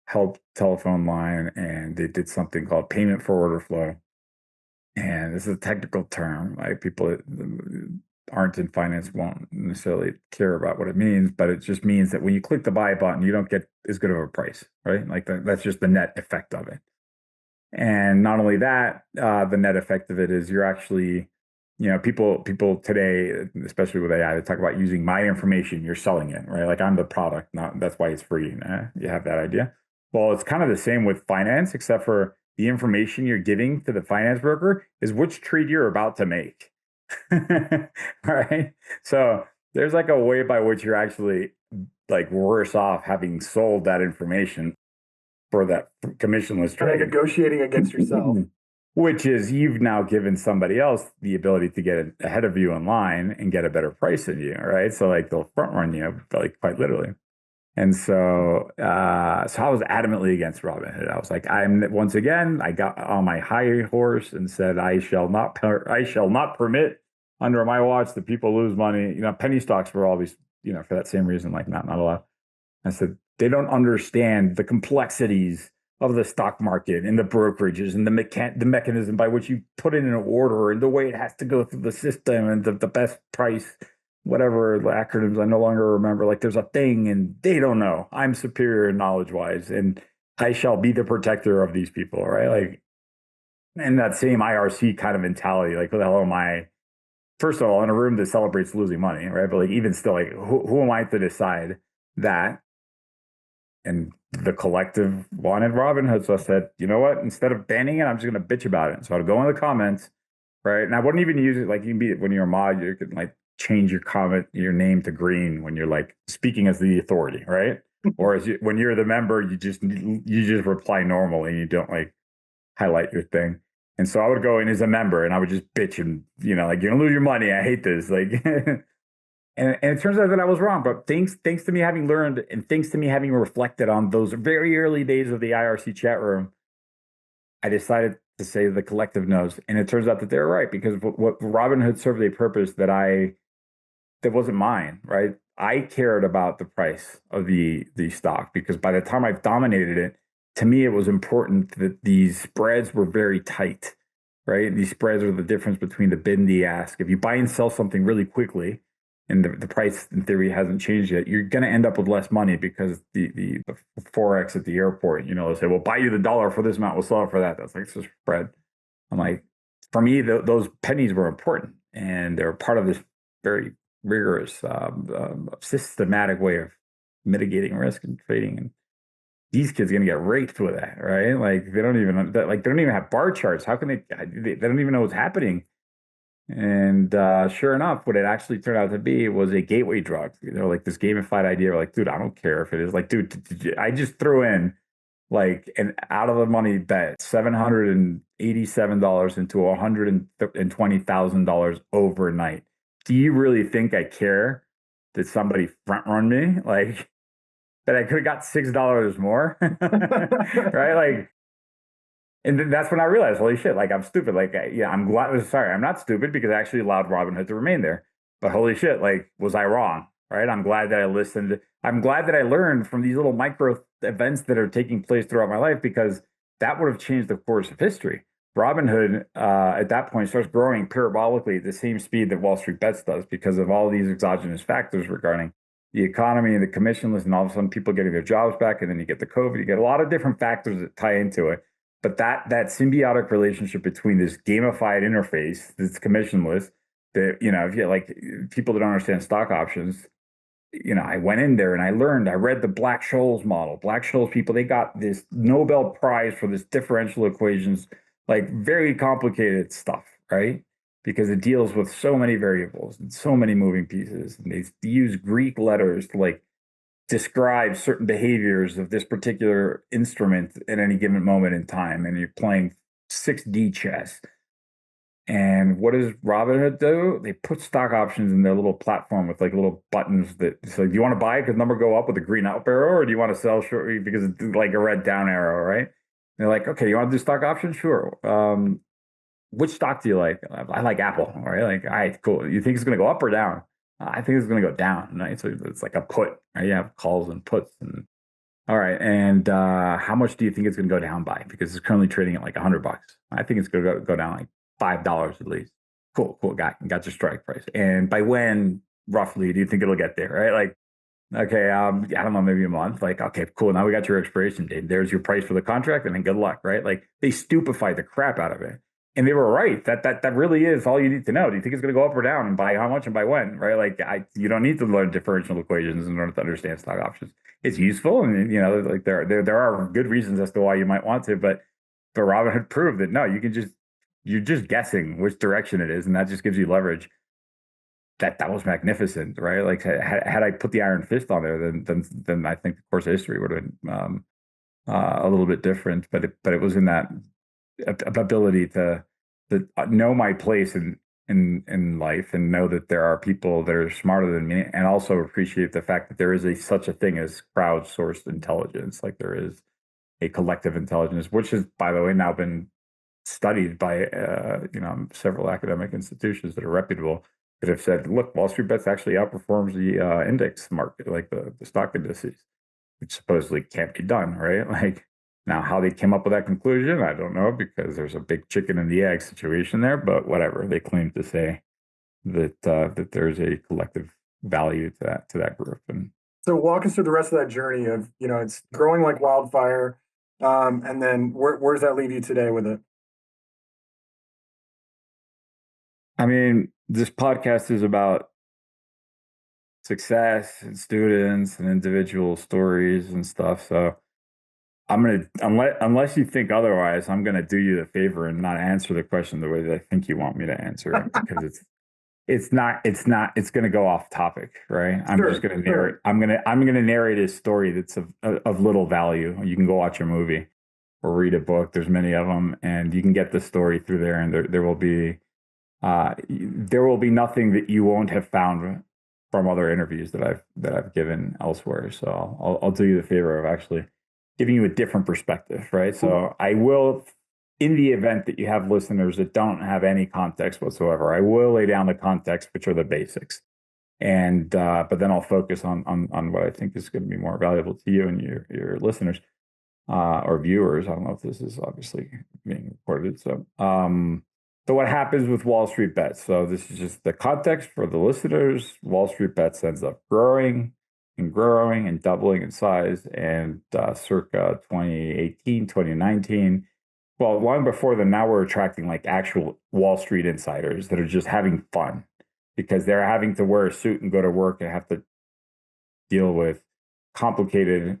help telephone line, and they did something called payment for order flow. And this is a technical term. Like people that aren't in finance won't necessarily care about what it means, but it just means that when you click the buy button, you don't get as good of a price, right? Like that's just the net effect of it. And not only that, the net effect of it is you're actually, people today, especially with AI, they talk about using my information. You're selling it, right? Like I'm the product, not that's why it's free. You have that idea. Well, it's kind of the same with finance, except for the information you're giving to the finance broker is which trade you're about to make. Right? So there's like a way by which you're actually like worse off having sold that information for that commissionless trade. Negotiating against yourself. Which is you've now given somebody else the ability to get ahead of you in line and get a better price than you, right? So like they'll front run you, like quite literally. And so, I was adamantly against Robinhood. I was like, once again, I got on my high horse and said, I shall not permit under my watch that people lose money. Penny stocks were always, for that same reason, like not allowed. I said, they don't understand the complexities of the stock market and the brokerages and the mechanism by which you put in an order and the way it has to go through the system and the best price. Whatever the acronyms, I no longer remember. Like there's a thing and they don't know. I'm superior knowledge wise, and I shall be the protector of these people, right? Like, and that same IRC kind of mentality, like, who the hell am I? First of all, in a room that celebrates losing money, right? But like, even still, like, who am I to decide that? And the collective wanted Robinhood, so I said, you know what? Instead of banning it, I'm just going to bitch about it. So I'd go in the comments, right? And I wouldn't even use it like you can be when you're a mod, you could like change your name to green when you're like speaking as the authority, right? Or when you're the member, you just reply normally and you don't like highlight your thing. And so I would go in as a member and I would just bitch and like, you're gonna lose your money. I hate this. Like, and it turns out that I was wrong. But thanks to me having learned and thanks to me having reflected on those very early days of the IRC chat room, I decided to say the collective knows. And it turns out that they're right, because what Robinhood served a purpose that wasn't mine, right? I cared about the price of the stock, because by the time I've dominated it, to me, it was important that these spreads were very tight, right? These spreads are the difference between the bid and the ask. If you buy and sell something really quickly, and the price in theory hasn't changed yet, you're going to end up with less money because the forex at the airport, they'll say, "We'll buy you the dollar for this amount, we'll sell it for that." That's like it's a spread. I'm like, for me, those pennies were important, and they're part of this very rigorous, systematic way of mitigating risk and trading. And these kids are going to get raped with that, right? Like they don't even have bar charts. How can they don't even know what's happening. And sure enough, what it actually turned out to be was a gateway drug. Like this gamified idea. Like, dude, I don't care if it is. Like, dude, I just threw in like an out of the money bet, $787 into $120,000 overnight. Do you really think I care that somebody front run me? Like that I could have got $6 more, right? Like. And then that's when I realized, holy shit, like I'm stupid. Like, I'm glad. Sorry, I'm not stupid because I actually allowed Robinhood to remain there. But holy shit, like, was I wrong? Right? I'm glad that I listened. I'm glad that I learned from these little micro events that are taking place throughout my life because that would have changed the course of history. Robinhood at that point starts growing parabolically at the same speed that Wall Street Bets does because of all these exogenous factors regarding the economy and the commissionless, and all of a sudden people getting their jobs back, and then you get the COVID. You get a lot of different factors that tie into it. But that symbiotic relationship between this gamified interface that's commissionless, that if you like people that don't understand stock options, I went in there and I read the Black-Scholes model. Black-Scholes people, they got this Nobel Prize for this differential equations, like very complicated stuff, right? Because it deals with so many variables and so many moving pieces, and they use Greek letters to like describe certain behaviors of this particular instrument at any given moment in time. And you're playing 6D chess. And what does Robinhood do? They put stock options in their little platform with like little buttons that so do you want to buy it because number go up with a green up arrow, or do you want to sell short because it's like a red down arrow, right? And they're like, okay, you want to do stock options? Sure. Which stock do you like? I like Apple, right? Like, all right, cool. You think it's going to go up or down? I think it's going to go down, right? So it's like a put, right? You have calls and puts. And all right. And how much do you think it's going to go down by? Because it's currently trading at like $100. I think it's going to go down like $5 at least. Cool. Got your strike price. And by when roughly do you think it'll get there, right? Like, okay, I don't know, maybe a month. Like, okay, cool. Now we got your expiration date. There's your price for the contract, and then good luck, right? Like they stupefied the crap out of it. And they were right. That really is all you need to know. Do you think it's going to go up or down, and by how much and by when? Right? Like you don't need to learn differential equations in order to understand stock options. It's useful, and like there are good reasons as to why you might want to. But Robinhood proved that no, you're just guessing which direction it is, and that just gives you leverage. That was magnificent, right? Like had I put the iron fist on there, then I think the course of history would have been a little bit different. But it was in that ability to know my place in life and know that there are people that are smarter than me, and also appreciate the fact that there is such a thing as crowdsourced intelligence. Like there is a collective intelligence, which has, by the way, now been studied by several academic institutions that are reputable that have said, look, Wall Street Bets actually outperforms the index market, like the stock indices, which supposedly can't be done, right? Like now, how they came up with that conclusion, I don't know, because there's a big chicken and the egg situation there. But whatever, they claim to say that there's a collective value to that group. And so, walk us through the rest of that journey of it's growing like wildfire, and then where does that leave you today with it? I mean, this podcast is about success and students and individual stories and stuff. So I'm gonna unless you think otherwise, I'm gonna do you the favor and not answer the question the way that I think you want me to answer it because it's gonna go off topic, right? I'm just gonna narrate. I'm gonna narrate a story that's of little value. You can go watch a movie or read a book. There's many of them, and you can get the story through there, and there will be nothing that you won't have found from other interviews that I've given elsewhere. So I'll do you the favor of actually giving you a different perspective, right? So I will, in the event that you have listeners that don't have any context whatsoever, I will lay down the context, which are the basics. And but then I'll focus on what I think is going to be more valuable to you and your listeners. or viewers. I don't know if this is obviously being recorded. So what happens with Wall Street Bets? So this is just the context for the listeners. Wall Street Bets ends up growing and doubling in size. And circa 2018, 2019, well, long before then, now we're attracting like actual Wall Street insiders that are just having fun because they're having to wear a suit and go to work and have to deal with complicated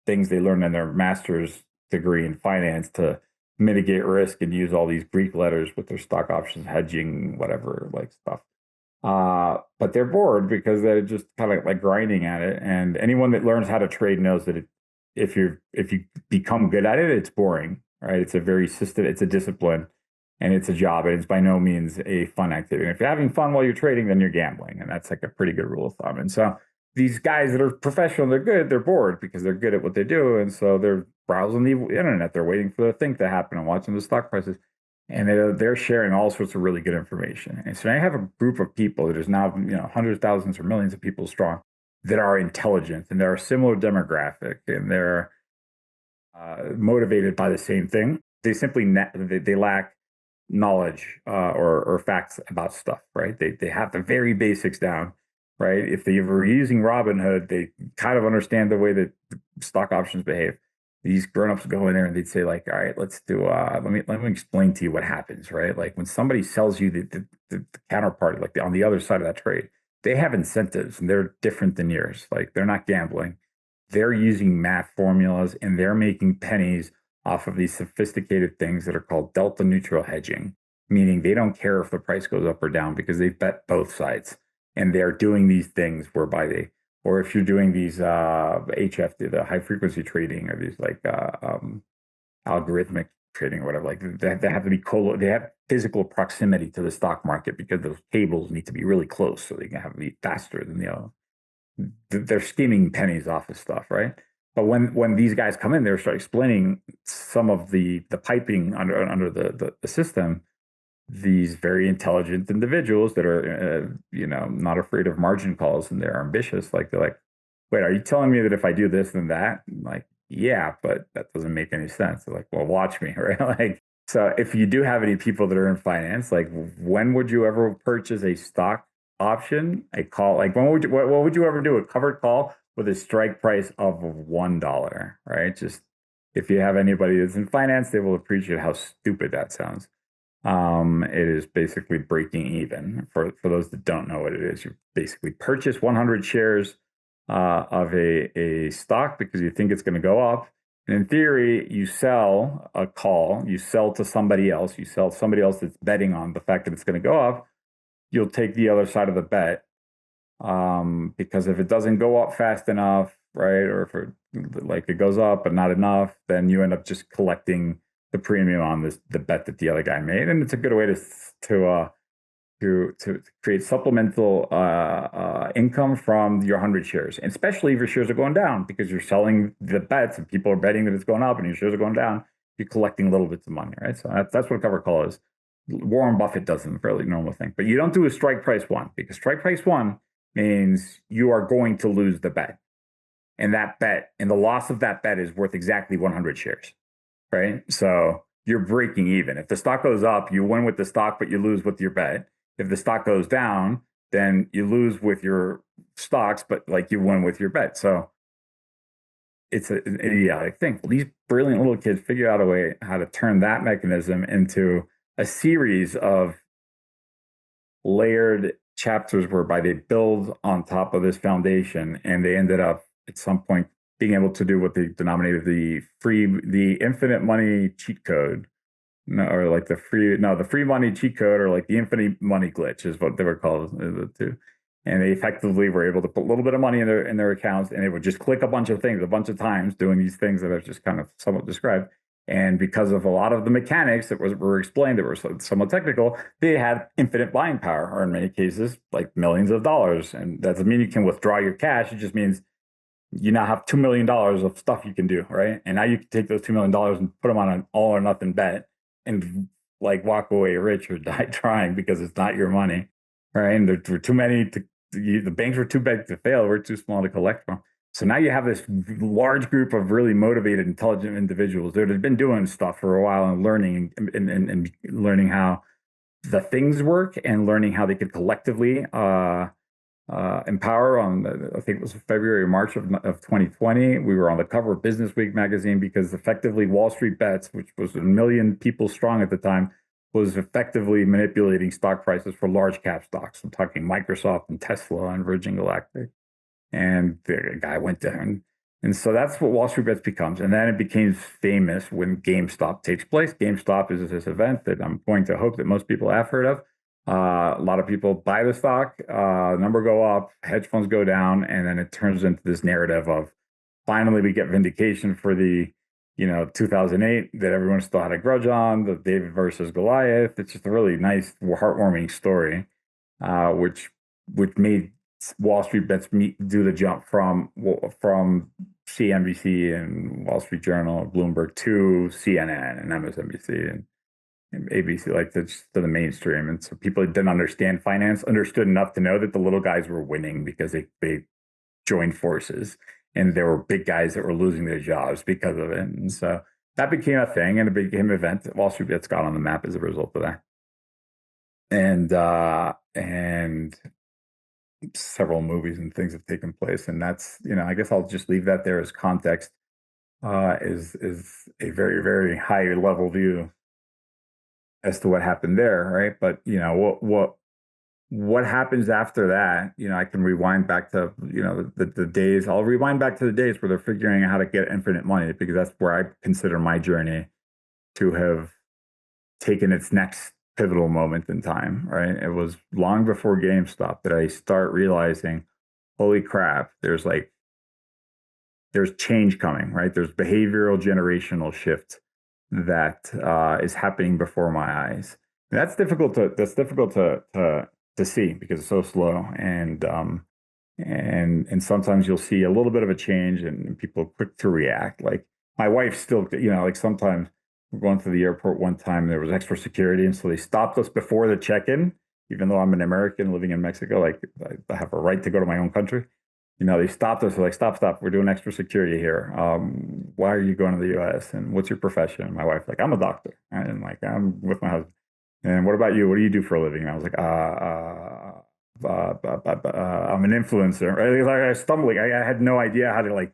things they learned in their master's degree in finance to mitigate risk and use all these Greek letters with their stock options, hedging, whatever, like stuff. But they're bored because they're just kind of like grinding at it. And anyone that learns how to trade knows that if you become good at it, it's boring, right? It's a very system, it's a discipline, and it's a job, and it's by no means a fun activity. And if you're having fun while you're trading, then you're gambling, and that's like a pretty good rule of thumb. And so these guys that are professional, they're good, they're bored because they're good at what they do, and so they're browsing the internet, they're waiting for the thing to happen and watching the stock prices. And they're sharing all sorts of really good information. And so I have a group of people that is now, hundreds, thousands, or millions of people strong that are intelligent and they're a similar demographic and they're motivated by the same thing. They simply they lack knowledge or facts about stuff, right? They have the very basics down, right? If they were using Robinhood, they kind of understand the way that stock options behave. These grown-ups go in there and they'd say like, all right, let's do, let me explain to you what happens, right? Like when somebody sells you the counterparty, like on the other side of that trade, they have incentives and they're different than yours. Like they're not gambling. They're using math formulas and they're making pennies off of these sophisticated things that are called delta neutral hedging, meaning they don't care if the price goes up or down because they've bet both sides. And they're doing these things whereby or if you're doing these HFT, the high frequency trading, or these like algorithmic trading or whatever, like they have to be they have physical proximity to the stock market because those cables need to be really close so they can have to be faster than the other. They're skimming pennies off of stuff, right? But when these guys come in, they start explaining some of the piping under the system. These very intelligent individuals that are, not afraid of margin calls and they're ambitious. Like they're like, wait, are you telling me that if I do this then that? I'm like, yeah, but that doesn't make any sense. They're like, well, watch me, right? Like, so if you do have any people that are in finance, like when would you ever purchase a stock option, a call? Like what would you ever do? A covered call with a strike price of $1, right? Just if you have anybody that's in finance, they will appreciate how stupid that sounds. It is basically breaking even. For those that don't know what it is, you basically purchase 100 shares of a stock because you think it's going to go up. And in theory, you sell a call, you sell to somebody else, you sell somebody else that's betting on the fact that it's going to go up. You'll take the other side of the bet because if it doesn't go up fast enough, right, or if it goes up but not enough, then you end up just collecting the premium on the bet that the other guy made, and it's a good way to create supplemental income from your 100 shares, and especially if your shares are going down because you're selling the bets and people are betting that it's going up and your shares are going down. You're collecting little bits of money, right? So that's what a covered call is. Warren Buffett does a fairly normal thing, but you don't do a strike price one because strike price one means you are going to lose the bet, and that bet and the loss of that bet is worth exactly 100 shares. Right? So you're breaking even. If the stock goes up, you win with the stock, but you lose with your bet. If the stock goes down, then you lose with your stocks, but like you win with your bet. So it's an idiotic thing. Well, these brilliant little kids figure out a way how to turn that mechanism into a series of layered chapters whereby they build on top of this foundation, and they ended up at some point being able to do what they denominated the infinite money cheat code, or like the free money cheat code, or like the infinite money glitch is what they were called, the two. And they effectively were able to put a little bit of money in their accounts, and they would just click a bunch of things a bunch of times, doing these things that I've just kind of somewhat described. And because of a lot of the mechanics that were explained that were somewhat technical, they had infinite buying power, or in many cases, like millions of dollars. And that doesn't mean you can withdraw your cash. It just means you now have $2 million of stuff you can do, right? And now you can take those $2 million and put them on an all or nothing bet and like walk away rich or die trying because it's not your money, right? And there were too many the banks were too big to fail. We're too small to collect from. So now you have this large group of really motivated, intelligent individuals that have been doing stuff for a while and learning and learning how the things work and learning how they could collectively empower. I think it was February or March of 2020. We were on the cover of Business Week magazine because effectively Wall Street Bets, which was 1 million people strong at the time, was effectively manipulating stock prices for large cap stocks. I'm talking Microsoft and Tesla and Virgin Galactic. And the guy went there. And so that's what Wall Street Bets becomes. And then it became famous when GameStop takes place. GameStop is this event that I'm going to hope that most people have heard of. A lot of people buy the stock, number go up, hedge funds go down, and then it turns into this narrative of finally we get vindication for the 2008 that everyone still had a grudge on, the David versus Goliath. It's just a really nice, heartwarming story, which made Wall Street Bets do the jump from CNBC and Wall Street Journal, Bloomberg to CNN and MSNBC and ABC, like to the mainstream. And so people that didn't understand finance understood enough to know that the little guys were winning because they joined forces, and there were big guys that were losing their jobs because of it. And so that became a thing, and it became an event. Wall Street Bets got on the map as a result of that. And several movies and things have taken place, and that's I guess I'll just leave that there as context. Is a very, very high level view as to what happened there, right? But what happens after that? I can rewind back to the days. I'll rewind back to the days where they're figuring out how to get infinite money, because that's where I consider my journey to have taken its next pivotal moment in time, right? It was long before GameStop that I start realizing, holy crap, there's change coming, right? There's behavioral generational shift that is happening before my eyes. And that's difficult to see because it's so slow, and sometimes you'll see a little bit of a change and people are quick to react. Like my wife still, like sometimes we're going to the airport one time, there was extra security, and so they stopped us before the check-in, even though I'm an American living in Mexico, like I have a right to go to my own country. They stopped us. They're like, stop. We're doing extra security here. Why are you going to the U.S.? And what's your profession? And my wife's like, I'm a doctor. And like, I'm with my husband. And what about you? What do you do for a living? And I was like, I'm an influencer. Right? Like I was stumbling. I had no idea how to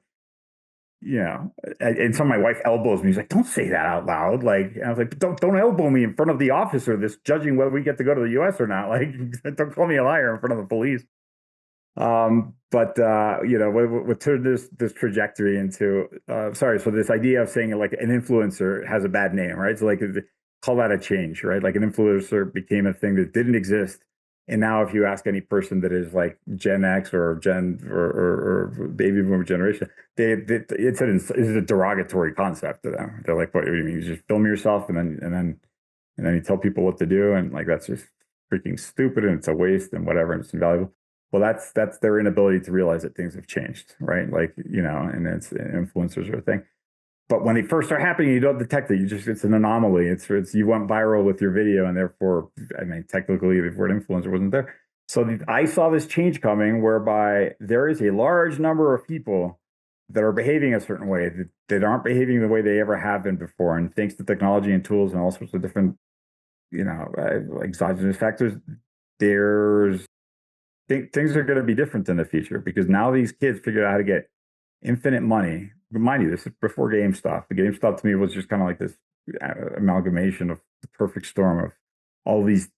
and so my wife elbows me. She's like, don't say that out loud. Like, and I was like, don't elbow me in front of the officer that's judging whether we get to go to the U.S. or not. Like, don't call me a liar in front of the police. What turned this trajectory into so this idea of saying like an influencer has a bad name, right? So like call that a change, right? Like an influencer became a thing that didn't exist. And now if you ask any person that is like Gen X or Gen or baby boomer generation, it's a derogatory concept to them. They're like, what do you mean? You just film yourself and then you tell people what to do, and like that's just freaking stupid, and it's a waste and whatever, and it's invaluable. Well, that's their inability to realize that things have changed, right? Like, and it's influencers are a thing. But when they first start happening, you don't detect it. It's an anomaly. It's you went viral with your video, and therefore, I mean, technically, the word influencer wasn't there. So I saw this change coming, whereby there is a large number of people that are behaving a certain way that aren't behaving the way they ever have been before, and thanks to technology and tools and all sorts of different, exogenous factors, things are going to be different in the future, because now these kids figure out how to get infinite money. Remind you, this is before GameStop. The GameStop to me was just kind of like this amalgamation of the perfect storm of all these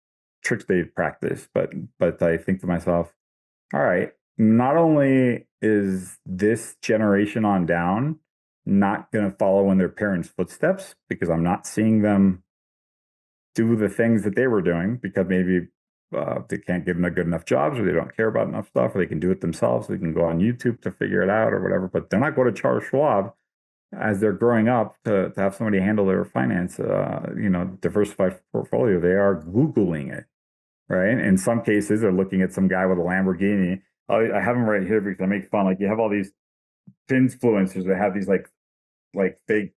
tricks they've practiced. But I think to myself, all right, not only is this generation on down not going to follow in their parents' footsteps, because I'm not seeing them do the things that they were doing, because maybe they can't give them a good enough jobs, or they don't care about enough stuff, or they can do it themselves. They can go on YouTube to figure it out or whatever, but they're not going to Charles Schwab as they're growing up to have somebody handle their finance, diversified portfolio. They are Googling it, right? In some cases, they're looking at some guy with a Lamborghini. I have them right here because I make fun. Like, you have all these influencers that have these like fake,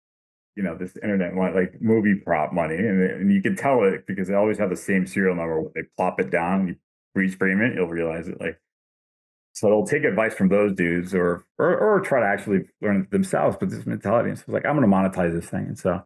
this internet like movie prop money, and you can tell it because they always have the same serial number. When they plop it down, you freeze frame it, you'll realize it. Like, So they'll take advice from those dudes or try to actually learn it themselves. But this mentality, and so it's like, I'm going to monetize this thing. And so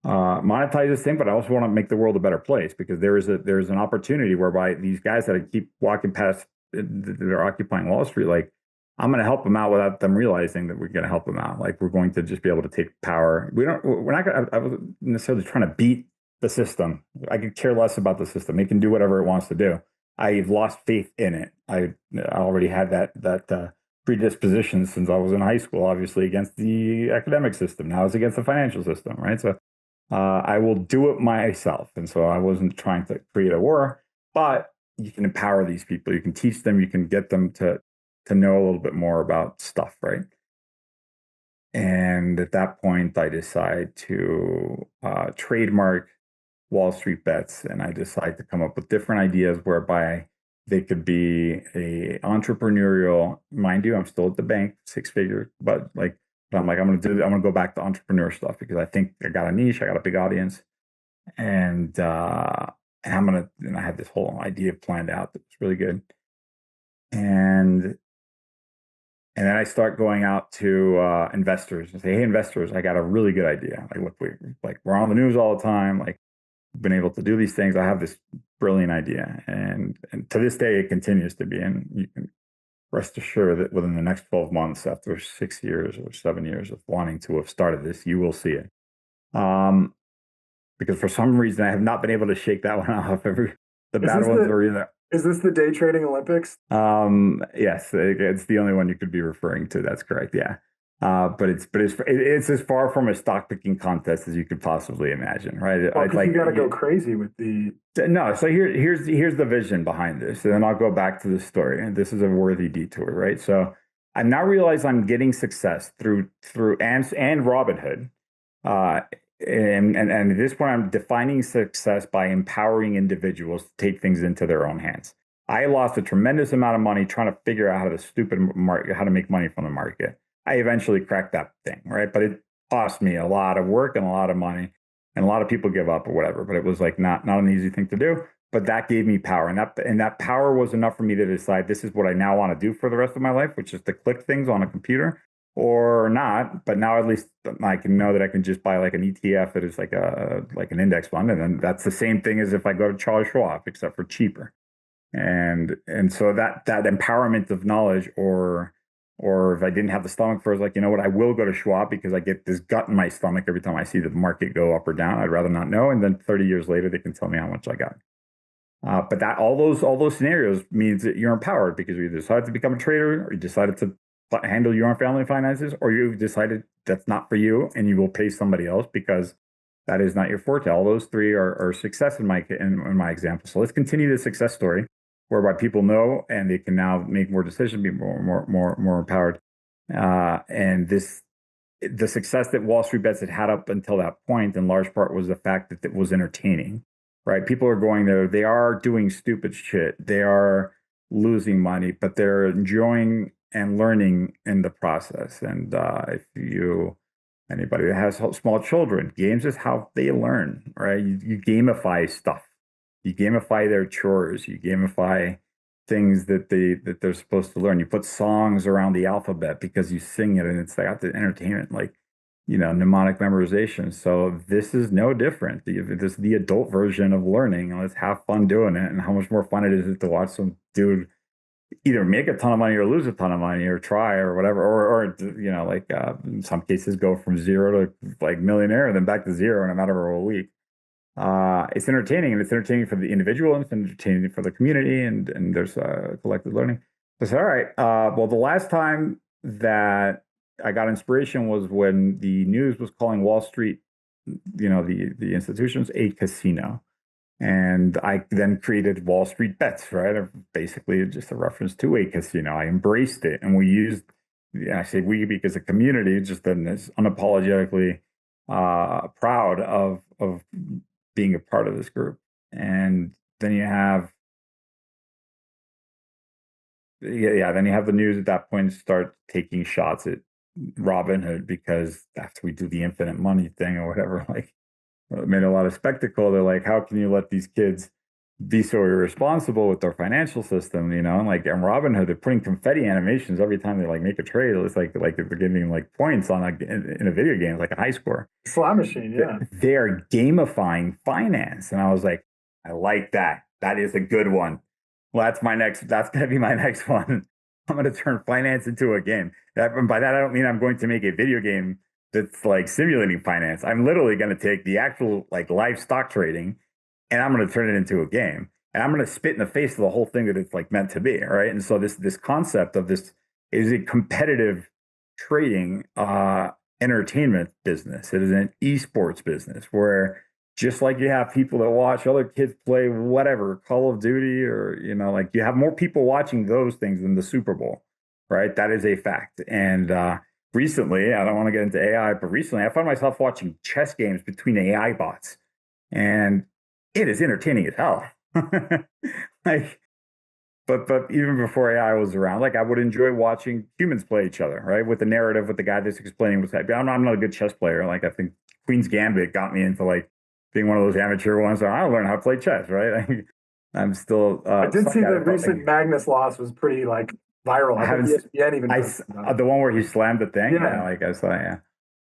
monetize this thing, but I also want to make the world a better place, because there's an opportunity whereby these guys that I keep walking past that are occupying Wall Street, like, I'm going to help them out without them realizing that we're going to help them out. Like, we're going to just be able to take power. We're not going to, I wasn't necessarily trying to beat the system. I could care less about the system. It can do whatever it wants to do. I've lost faith in it. I already had that predisposition since I was in high school, obviously against the academic system. Now it's against the financial system, right? So I will do it myself. And so I wasn't trying to create a war, but you can empower these people. You can teach them. You can get them to know a little bit more about stuff, right? And at that point, I decide to trademark Wall Street Bets, and I decide to come up with different ideas whereby they could be a entrepreneurial. Mind you, I'm still at the bank, 6-figure, but like, I'm gonna go back to entrepreneur stuff, because I think I got a niche, I got a big audience, and I had this whole idea planned out that was really good, and then I start going out to investors and say, "Hey, investors, I got a really good idea. Like, look, we're on the news all the time. Like, been able to do these things. I have this brilliant idea," and to this day, it continues to be. And you can rest assured that within the next 12 months, after 6 years or 7 years of wanting to have started this, you will see it. Because for some reason, I have not been able to shake that one off. The bad ones are either. Is this the day trading Olympics? Yes, it's the only one you could be referring to. That's correct. Yeah. But it's as far from a stock picking contest as you could possibly imagine, right? Well, you got to go crazy with the. No, so here's the vision behind this, and then I'll go back to the story. And this is a worthy detour, right? So I now realize I'm getting success through and Robinhood, and at this point, I'm defining success by empowering individuals to take things into their own hands. I lost a tremendous amount of money trying to figure out how to make money from the market. I eventually cracked that thing, right? But it cost me a lot of work and a lot of money, and a lot of people give up or whatever. But it was like not an easy thing to do. But that gave me power, and that power was enough for me to decide this is what I now want to do for the rest of my life, which is to click things on a computer or not. But now at least I can know that I can just buy like an ETF that is like an index fund, and then that's the same thing as if I go to Charles Schwab, except for cheaper. And so that empowerment of knowledge, or if I didn't have the stomach for it, like, you know what, I will go to Schwab because I get this gut in my stomach every time I see the market go up or down. I'd rather not know. And then 30 years later, they can tell me how much I got. But that all those scenarios means that you're empowered, because you decided to become a trader, or you decided to handle your own family finances, or you've decided that's not for you and you will pay somebody else because that is not your forte. All those three are success in my example. So let's continue the success story, whereby people know and they can now make more decisions, be more empowered. And the success that Wall Street Bets had up until that point, in large part, was the fact that it was entertaining, right? People are going there, they are doing stupid shit, they are losing money, but they're enjoying and learning in the process. And anybody that has small children, games is how they learn, right? You gamify stuff. You gamify their chores. You gamify things that they're supposed to learn. You put songs around the alphabet because you sing it, and it's like the entertainment, like, mnemonic memorization. So this is no different. This is the adult version of learning, and let's have fun doing it. And how much more fun it is to watch some dude either make a ton of money or lose a ton of money, or try, or whatever, or in some cases go from zero to like millionaire and then back to zero in a matter of a week. It's entertaining, and it's entertaining for the individual, and it's entertaining for the community, and there's collective learning. So I said, all right, well, the last time that I got inspiration was when the news was calling Wall Street, the institutions, a casino. And I then created Wall Street Bets, right? Basically just a reference to a casino. I embraced it, and we used, and I say we because the community just then is unapologetically proud of being a part of this group. And then you have, then you have the news at that point start taking shots at Robinhood, because after we do the infinite money thing or whatever, like, it made a lot of spectacle. They're like, how can you let these kids be so irresponsible with their financial system, and and Robinhood, they're putting confetti animations every time they like make a trade. It's like they're giving like points on like in a video game, like a high score. Slot machine, yeah. They're gamifying finance, and I was like, I like that. That is a good one. Well, that's gonna be my next one. I'm gonna turn finance into a game. And by that I don't mean I'm going to make a video game that's like simulating finance. I'm literally gonna take the actual like live stock trading and I'm going to turn it into a game. And I'm going to spit in the face of the whole thing that it's like meant to be. Right. And so this concept of this is a competitive trading entertainment business. It is an esports business where just like you have people that watch other kids play whatever, Call of Duty, or like you have more people watching those things than the Super Bowl. Right. That is a fact. And recently, I don't want to get into AI, but recently I found myself watching chess games between AI bots. And it is entertaining as hell. like, but even before AI was around, like I would enjoy watching humans play each other, right? With the narrative, with the guy that's explaining what's happening. I'm not a good chess player. Like I think Queen's Gambit got me into like being one of those amateur ones. So I learned how to play chess, right? I'm still. I did see the recent Magnus loss was pretty like viral. I think ESPN even. The one where he slammed the thing. Yeah, like I saw. Yeah.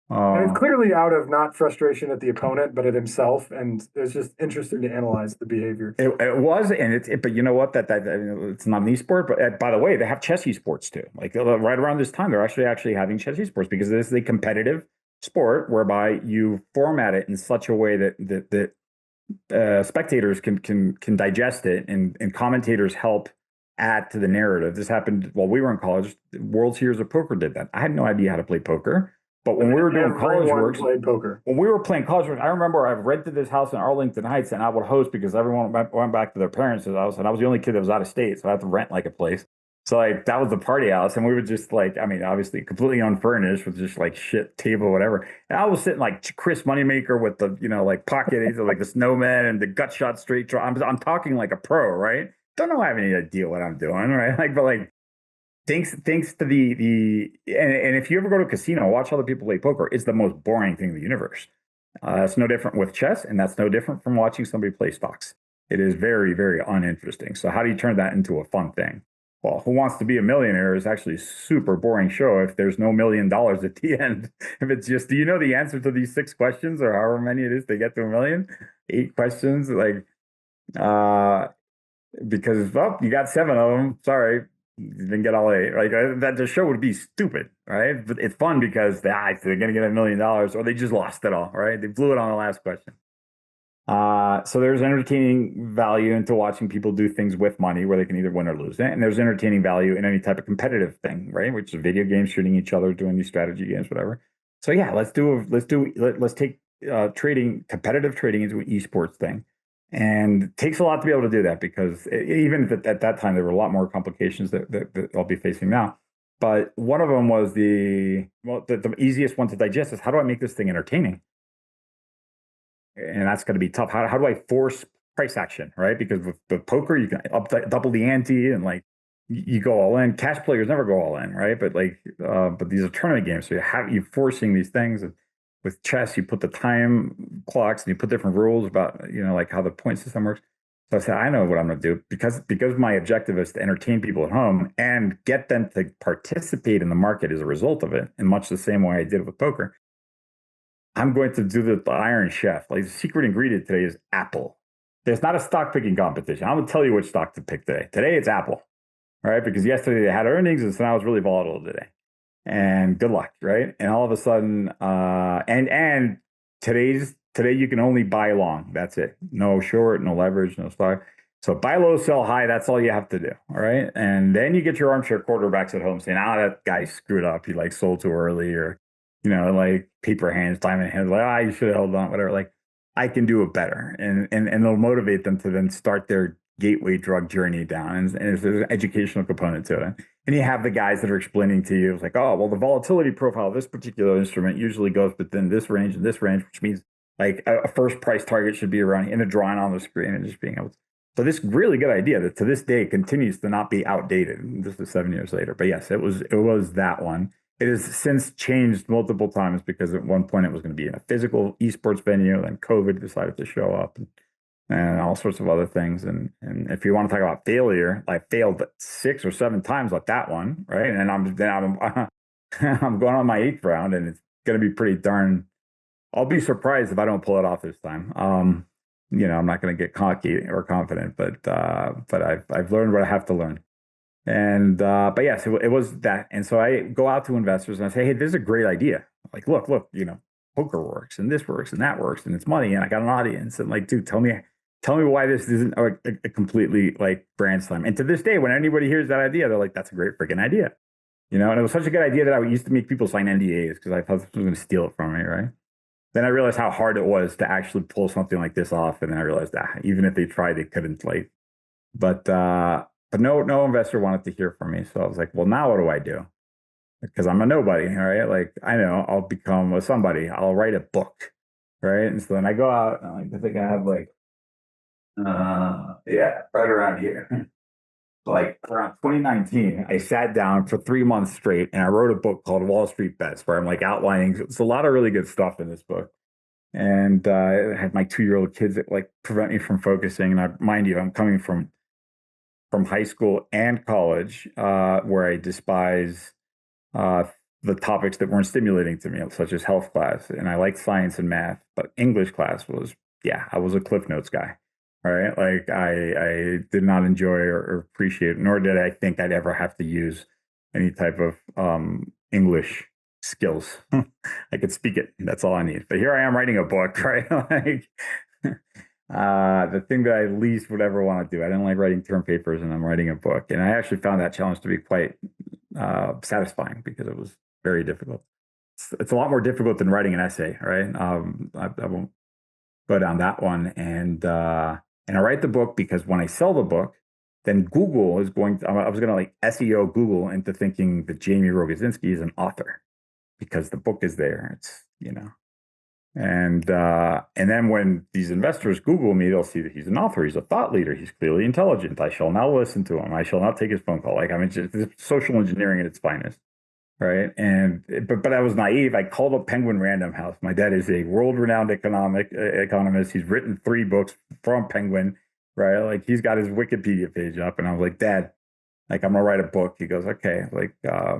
And it's clearly out of not frustration at the opponent, but at himself, and it's just interesting to analyze the behavior. It was, and but you know what? That it's not an esport. But by the way, they have chess esports too. Like right around this time, they're actually having chess esports because this is a competitive sport whereby you format it in such a way that spectators can digest it, and commentators help add to the narrative. This happened while we were in college. World Series of Poker did that. I had no idea how to play poker. But when we were doing college works, when we were playing college works, I remember I rented this house in Arlington Heights, and I would host because everyone went back to their parents' house, and I was the only kid that was out of state, so I had to rent like a place. So like that was the party house, and we would just like, I mean, obviously completely unfurnished with just like shit table, whatever. And I was sitting like Chris Moneymaker with the like pocket like the snowman and the gut shot straight draw. I'm talking like a pro, right? Don't know I have any idea what I'm doing, right? Like, but like. Thanks to and if you ever go to a casino, watch other people play poker. It's the most boring thing in the universe. That's no different with chess, and that's no different from watching somebody play stocks. It is very, very uninteresting. So how do you turn that into a fun thing? Well, Who Wants to Be a Millionaire is actually a super boring show if there's no $1 million at the end. If it's just, do you know the answer to these 6 questions or however many it is to get to $1 million? 8 questions, because you got 7 of them. Sorry. You didn't get all 8. Like that, the show would be stupid, right? But it's fun because they're going to get $1 million, or they just lost it all, right? They blew it on the last question. So there's entertaining value into watching people do things with money where they can either win or lose it, and there's entertaining value in any type of competitive thing, right? Which is video games, shooting each other, doing these strategy games, whatever. So yeah, let's take competitive trading into an esports thing. And it takes a lot to be able to do that because even at that time, there were a lot more complications that I'll be facing now. But one of them was the easiest one to digest is how do I make this thing entertaining? And that's going to be tough. How do I force price action, right? Because with poker, you can double the ante and like you go all in. Cash players never go all in, right? But but these are tournament games, so you're forcing these things. And with chess, you put the time clocks and you put different rules about, like how the point system works. So I said, I know what I'm going to do because my objective is to entertain people at home and get them to participate in the market as a result of it, in much the same way I did with poker. I'm going to do the Iron Chef. Like the secret ingredient today is Apple. There's not a stock picking competition. I'm going to tell you which stock to pick today. Today it's Apple, right? Because yesterday they had earnings, and so now it's really volatile today. And good luck, right? And all of a sudden, and today you can only buy long. That's it. No short, no leverage, no stock. So buy low, sell high. That's all you have to do. All right. And then you get your armchair quarterbacks at home saying, that guy screwed up. He like sold too early, or, like paper hands, diamond hands, like, you should have held on, whatever. Like I can do it better. And it'll motivate them to then start their gateway drug journey down. And there's an educational component to it. And you have the guys that are explaining to you, it's like, oh, well, the volatility profile of this particular instrument usually goes within this range and this range, which means like a first price target should be around in a drawing on the screen and just being able to. So this really good idea that to this day continues to not be outdated. This is 7 years later. But yes, it was that one. It has since changed multiple times because at one point it was going to be in a physical esports venue, then COVID decided to show up. and all sorts of other things. And if you want to talk about failure, I failed 6 or 7 times like that one, right? And I'm I'm going on my 8th round, and it's going to be pretty darn. I'll be surprised if I don't pull it off this time. I'm not going to get cocky or confident, but I've learned what I have to learn. And but yes, it was that. And so I go out to investors and I say, hey, this is a great idea. Like, look, poker works and this works and that works and it's money and I got an audience. And like, dude, tell me why this isn't a completely like brand slam. And to this day, when anybody hears that idea, they're like, that's a great freaking idea. And it was such a good idea that I used to make people sign NDAs because I thought this was going to steal it from me, right? Then I realized how hard it was to actually pull something like this off. And then I realized that even if they tried, they couldn't like, but no investor wanted to hear from me. So I was like, well, now what do I do? Because I'm a nobody, all right? Like, I know I'll become a somebody. I'll write a book, right? And so then I go out, and I think I have like, right around here. Like around 2019, I sat down for 3 months straight and I wrote a book called Wall Street Bets, where I'm like outlining, it's a lot of really good stuff in this book. And I had my 2-year-old kids that like prevent me from focusing. And mind you, I'm coming from high school and college, where I despise uh, the topics that weren't stimulating to me, such as health class. And I liked science and math, but English class was, I was a Cliff Notes guy. Right. Like I did not enjoy or appreciate, nor did I think I'd ever have to use any type of English skills. I could speak it. That's all I need. But here I am writing a book, right? Like the thing that I least would ever want to do. I didn't like writing term papers, and I'm writing a book. And I actually found that challenge to be quite satisfying because it was very difficult. It's a lot more difficult than writing an essay, right? I won't go down that one. And I write the book because when I sell the book, then Google is I was going to like SEO Google into thinking that Jaime Rogozinski is an author because the book is there. And then when these investors Google me, they'll see that he's an author. He's a thought leader. He's clearly intelligent. I shall now listen to him. I shall not take his phone call. Like, I mean, just social engineering at its finest. Right. But I was naive. I called up Penguin Random House. My dad is a world-renowned economist. He's written 3 books from Penguin, right? Like he's got his Wikipedia page up. And I was like, Dad, like I'm gonna write a book. He goes, okay. Like,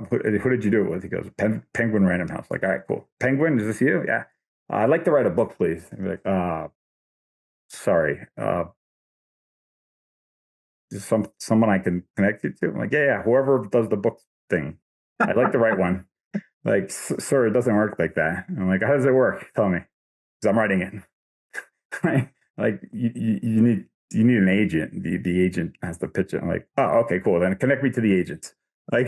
who did you do it with? He goes, Penguin Random House. Like, all right, cool. Penguin, is this you? Yeah. I'd like to write a book, please. And be like, sorry. Is someone I can connect you to? I'm like, yeah, whoever does the book thing. I'd like to write one. Like, sir, it doesn't work like that. I'm like, how does it work? Tell me, because I'm writing it. Right? Like, you need an agent. The agent has to pitch it. I'm like, oh, okay, cool. Then connect me to the agent. Like,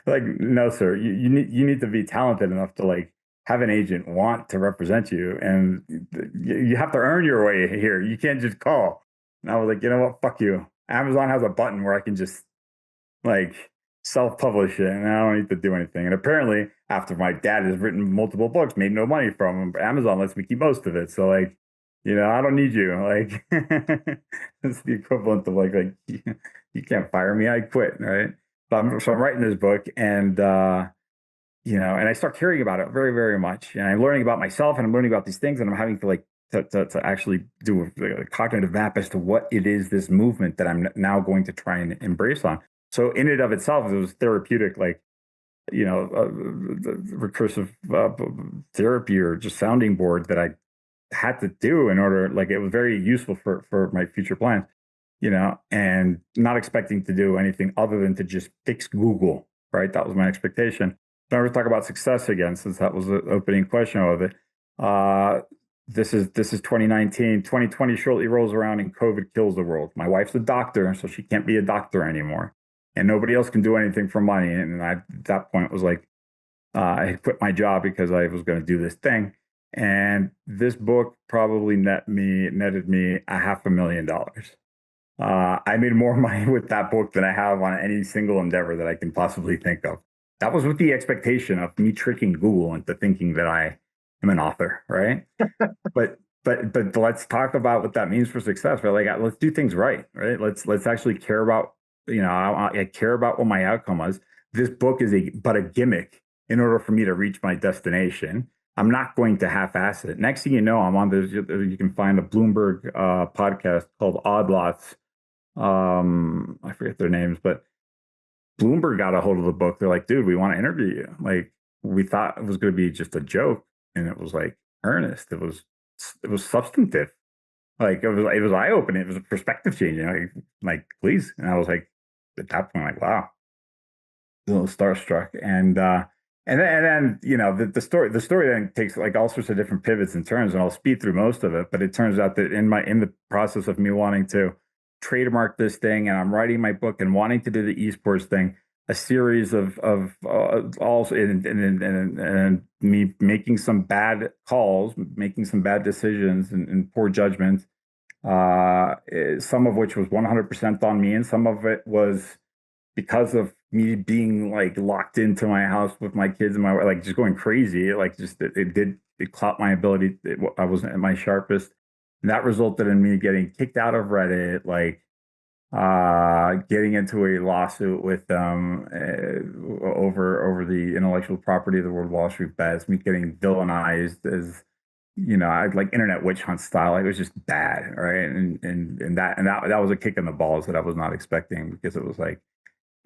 like, no, sir. You need to be talented enough to like have an agent want to represent you, and you have to earn your way here. You can't just call. And I was like, you know what? Fuck you. Amazon has a button where I can just like self-publish it and I don't need to do anything. And apparently, after my dad has written multiple books, made no money from them, Amazon lets me keep most of it. So like, I don't need you. Like it's the equivalent of like you can't fire me, I quit, right? So I'm writing this book and and I start caring about it very, very much. And I'm learning about myself and I'm learning about these things and I'm having to like to actually do a cognitive map as to what it is, this movement that I'm now going to try and embrace on. So in and of itself, it was therapeutic, like, the recursive therapy or just sounding board that I had to do in order, like it was very useful for my future plans, and not expecting to do anything other than to just fix Google, right? That was my expectation. Now we're talk about success again, since that was the opening question of it. This is 2019. 2020 shortly rolls around and COVID kills the world. My wife's a doctor, so she can't be a doctor anymore. And nobody else can do anything for money. And I, at that point, was like, I quit my job because I was going to do this thing. And this book probably netted me $500,000. I made more money with that book than I have on any single endeavor that I can possibly think of. That was with the expectation of me tricking Google into thinking that I am an author, right? but let's talk about what that means for success. Right? Like, let's do things right? Let's actually care about. I care about what my outcome was. This book is but a gimmick in order for me to reach my destination. I'm not going to half-ass it. Next thing you know, I'm on this. You can find a Bloomberg podcast called Odd Lots. I forget their names, but Bloomberg got a hold of the book. They're like, dude, we want to interview you. Like, we thought it was going to be just a joke, and it was like earnest. It was substantive. Like, it was eye opening. It was a perspective changing. Like, please. And I was like, at that point, like, wow, a little starstruck. And then the story then takes like all sorts of different pivots and turns, and I'll speed through most of it. But it turns out that in the process of me wanting to trademark this thing, and I'm writing my book and wanting to do the esports thing, a series of also and me making some bad calls, making some bad decisions and poor judgments, some of which was 100% on me, and some of it was because of me being like locked into my house with my kids and my like just going crazy. Like, just it clouded my ability. I wasn't at my sharpest, and that resulted in me getting kicked out of Reddit, like getting into a lawsuit with them over the intellectual property of the word Wall Street bets, me getting villainized as, I like internet witch hunt style. Like, it was just bad, right? And that was a kick in the balls that I was not expecting, because it was like,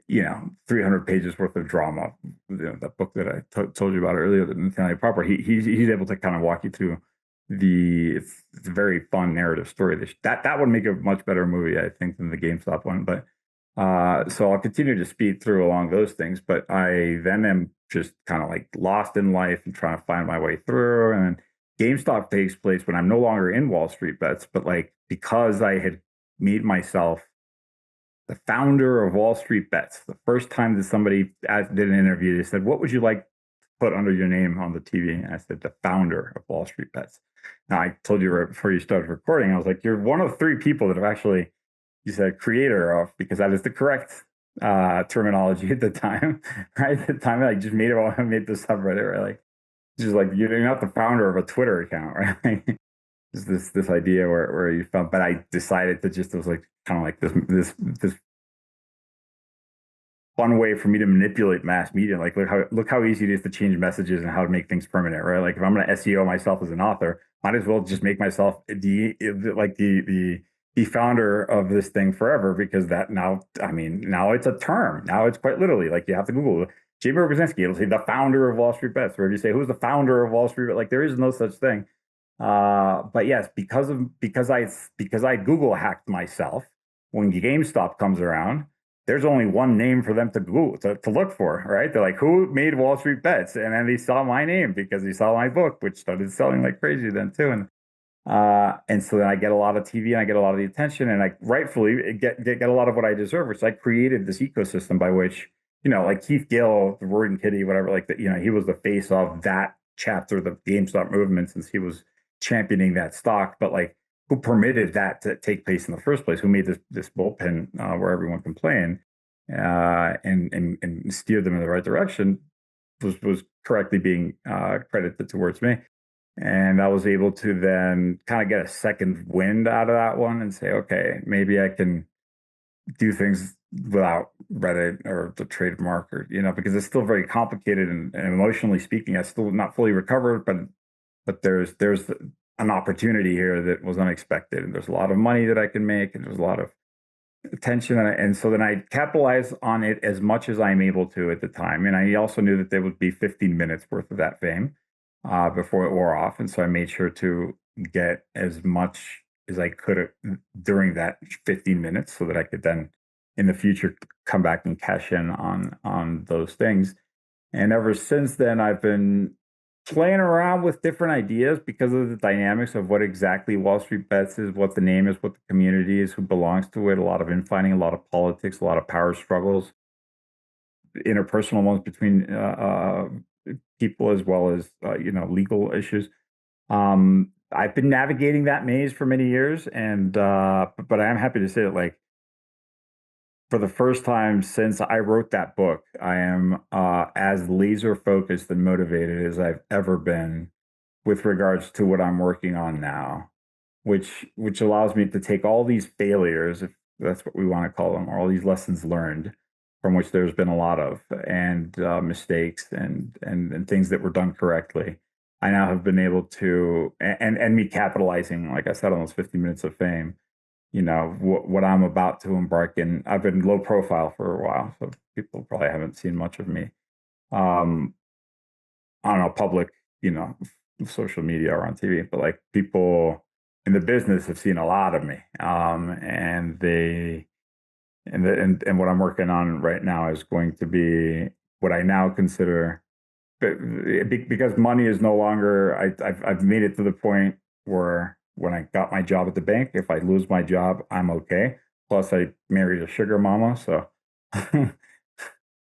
300 pages worth of drama. That book that I told you about earlier, the Nathaniel Proper, he's able to kind of walk you through it's a very fun narrative story. That would make a much better movie, I think, than the GameStop one. But so I'll continue to speed through along those things. But I then am just kind of like lost in life and trying to find my way through. And GameStop takes place when I'm no longer in Wall Street Bets, but like, because I had made myself the founder of Wall Street Bets. The first time that somebody did an interview, they said, "What would you like to put under your name on the TV?" And I said, "The founder of Wall Street Bets." Now, I told you right before you started recording, I was like, "You're one of 3 people that have actually," you said, "creator of," because that is the correct terminology at the time, right? At the time, I just made it all, I made this subreddit, right? Like, just like, you're not the founder of a Twitter account, right? Just this idea where you felt, but I decided to just, it was like kind of like this fun way for me to manipulate mass media. Like, look how easy it is to change messages and how to make things permanent, right? Like, if I'm going to SEO myself as an author, might as well just make myself the founder of this thing forever, because that now, I mean, now it's a term. Now it's quite literally like, you have to Google Jaime Rogozinski. It'll say the founder of Wall Street Bets. Or if you say, who's the founder of Wall Street, like, there is no such thing. But yes, because I Google hacked myself, when GameStop comes around, there's only one name for them to Google to look for, right? They're like, who made Wall Street Bets? And then they saw my name because they saw my book, which started selling like crazy then too. And so then I get a lot of TV and I get a lot of the attention, and I rightfully get a lot of what I deserve, which I created this ecosystem by which, like Keith Gill, the Roaring Kitty, whatever, like that, he was the face of that chapter of the GameStop movement, since he was championing that stock. But like, who permitted that to take place in the first place? Who made this bullpen where everyone can play in, and steer them in the right direction, was correctly being credited towards me. And I was able to then kind of get a second wind out of that one and say, okay, maybe I can do things without Reddit or the trademark, or because it's still very complicated, and emotionally speaking, I still not fully recovered, but there's an opportunity here that was unexpected, and there's a lot of money that I can make, and there's a lot of attention, and so then I capitalize on it as much as I'm able to at the time. And I also knew that there would be 15 minutes worth of that fame before it wore off, and so I made sure to get as much as I could during that 15 minutes, so that I could then in the future come back and cash in on those things. And ever since then, I've been playing around with different ideas because of the dynamics of what exactly Wall Street Bets is, what the name is, what the community is, who belongs to it, a lot of infighting, a lot of politics, a lot of power struggles, interpersonal ones between people, as well as legal issues. I've been navigating that maze for many years, and but I am happy to say that, like, for the first time since I wrote that book, I am as laser focused and motivated as I've ever been with regards to what I'm working on now, which allows me to take all these failures, if that's what we want to call them, or all these lessons learned, from which there's been a lot of, and mistakes and things that were done correctly, I now have been able to, and me capitalizing, like I said, on those 50 minutes of fame, what I'm about to embark in. I've been low profile for a while, so people probably haven't seen much of me. Um, I don't know, public, social media or on TV, but like people in the business have seen a lot of me. And what I'm working on right now is going to be what I now consider, because money is no longer, I've made it to the point where when I got my job at the bank, if I lose my job, I'm okay. Plus I married a sugar mama. So,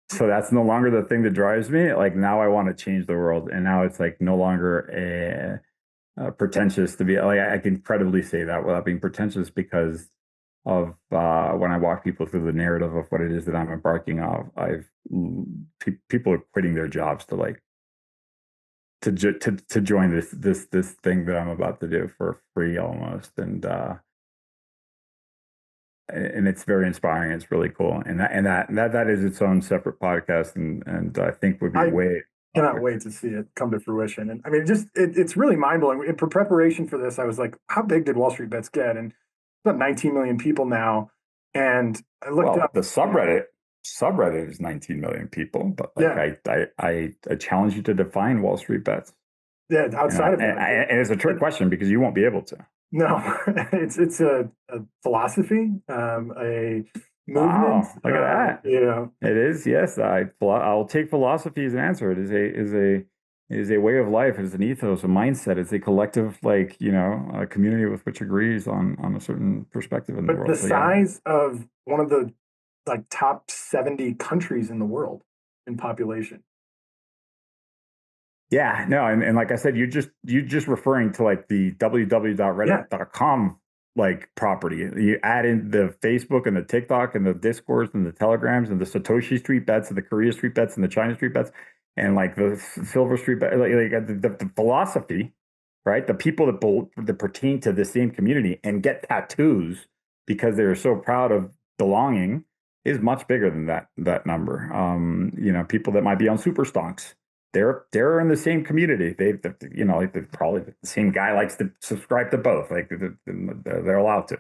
so that's no longer the thing that drives me. Like now I want to change the world. And now it's like no longer pretentious to be like, I can credibly say that without being pretentious, because of when I walk people through the narrative of what it is that I'm embarking on. People are quitting their jobs to like to join this thing that I'm about to do for free almost, and it's very inspiring. It's really cool, and that is its own separate podcast, and I think would be I way. cannot wait to see it come to fruition. And I mean, it's really mind blowing. In preparation for this, I was like, how big did Wall Street Bets get? And about 19 million people now. And I looked Well, up the subreddit is 19 million people, but like yeah, I challenge you to define Wall Street Bets. yeah, outside of that. And it's a trick question because you won't be able to. No, it's a philosophy, a movement. Wow, look at that. It is, yes. I'll take philosophy as an answer. It is a way of life. It is an ethos, a mindset. It's a collective, like, a community with which agrees on a certain perspective in the But world. the So yeah. size of one of the like top 70 countries in the world in population. Yeah, no, and like I said, you just referring to like the Yeah, www.reddit.com like property. You add in the Facebook and the TikTok and the Discords and the Telegrams and the Satoshi Street Bets and the Korea Street Bets and the China Street Bets and like the Silver Street Bet, like the philosophy, right? The people that pertain to the same community and get tattoos because they're so proud of belonging is much bigger than that number. People that might be on super stonks, they're in the same community. Like probably the same guy likes to subscribe to both. Like they're allowed to.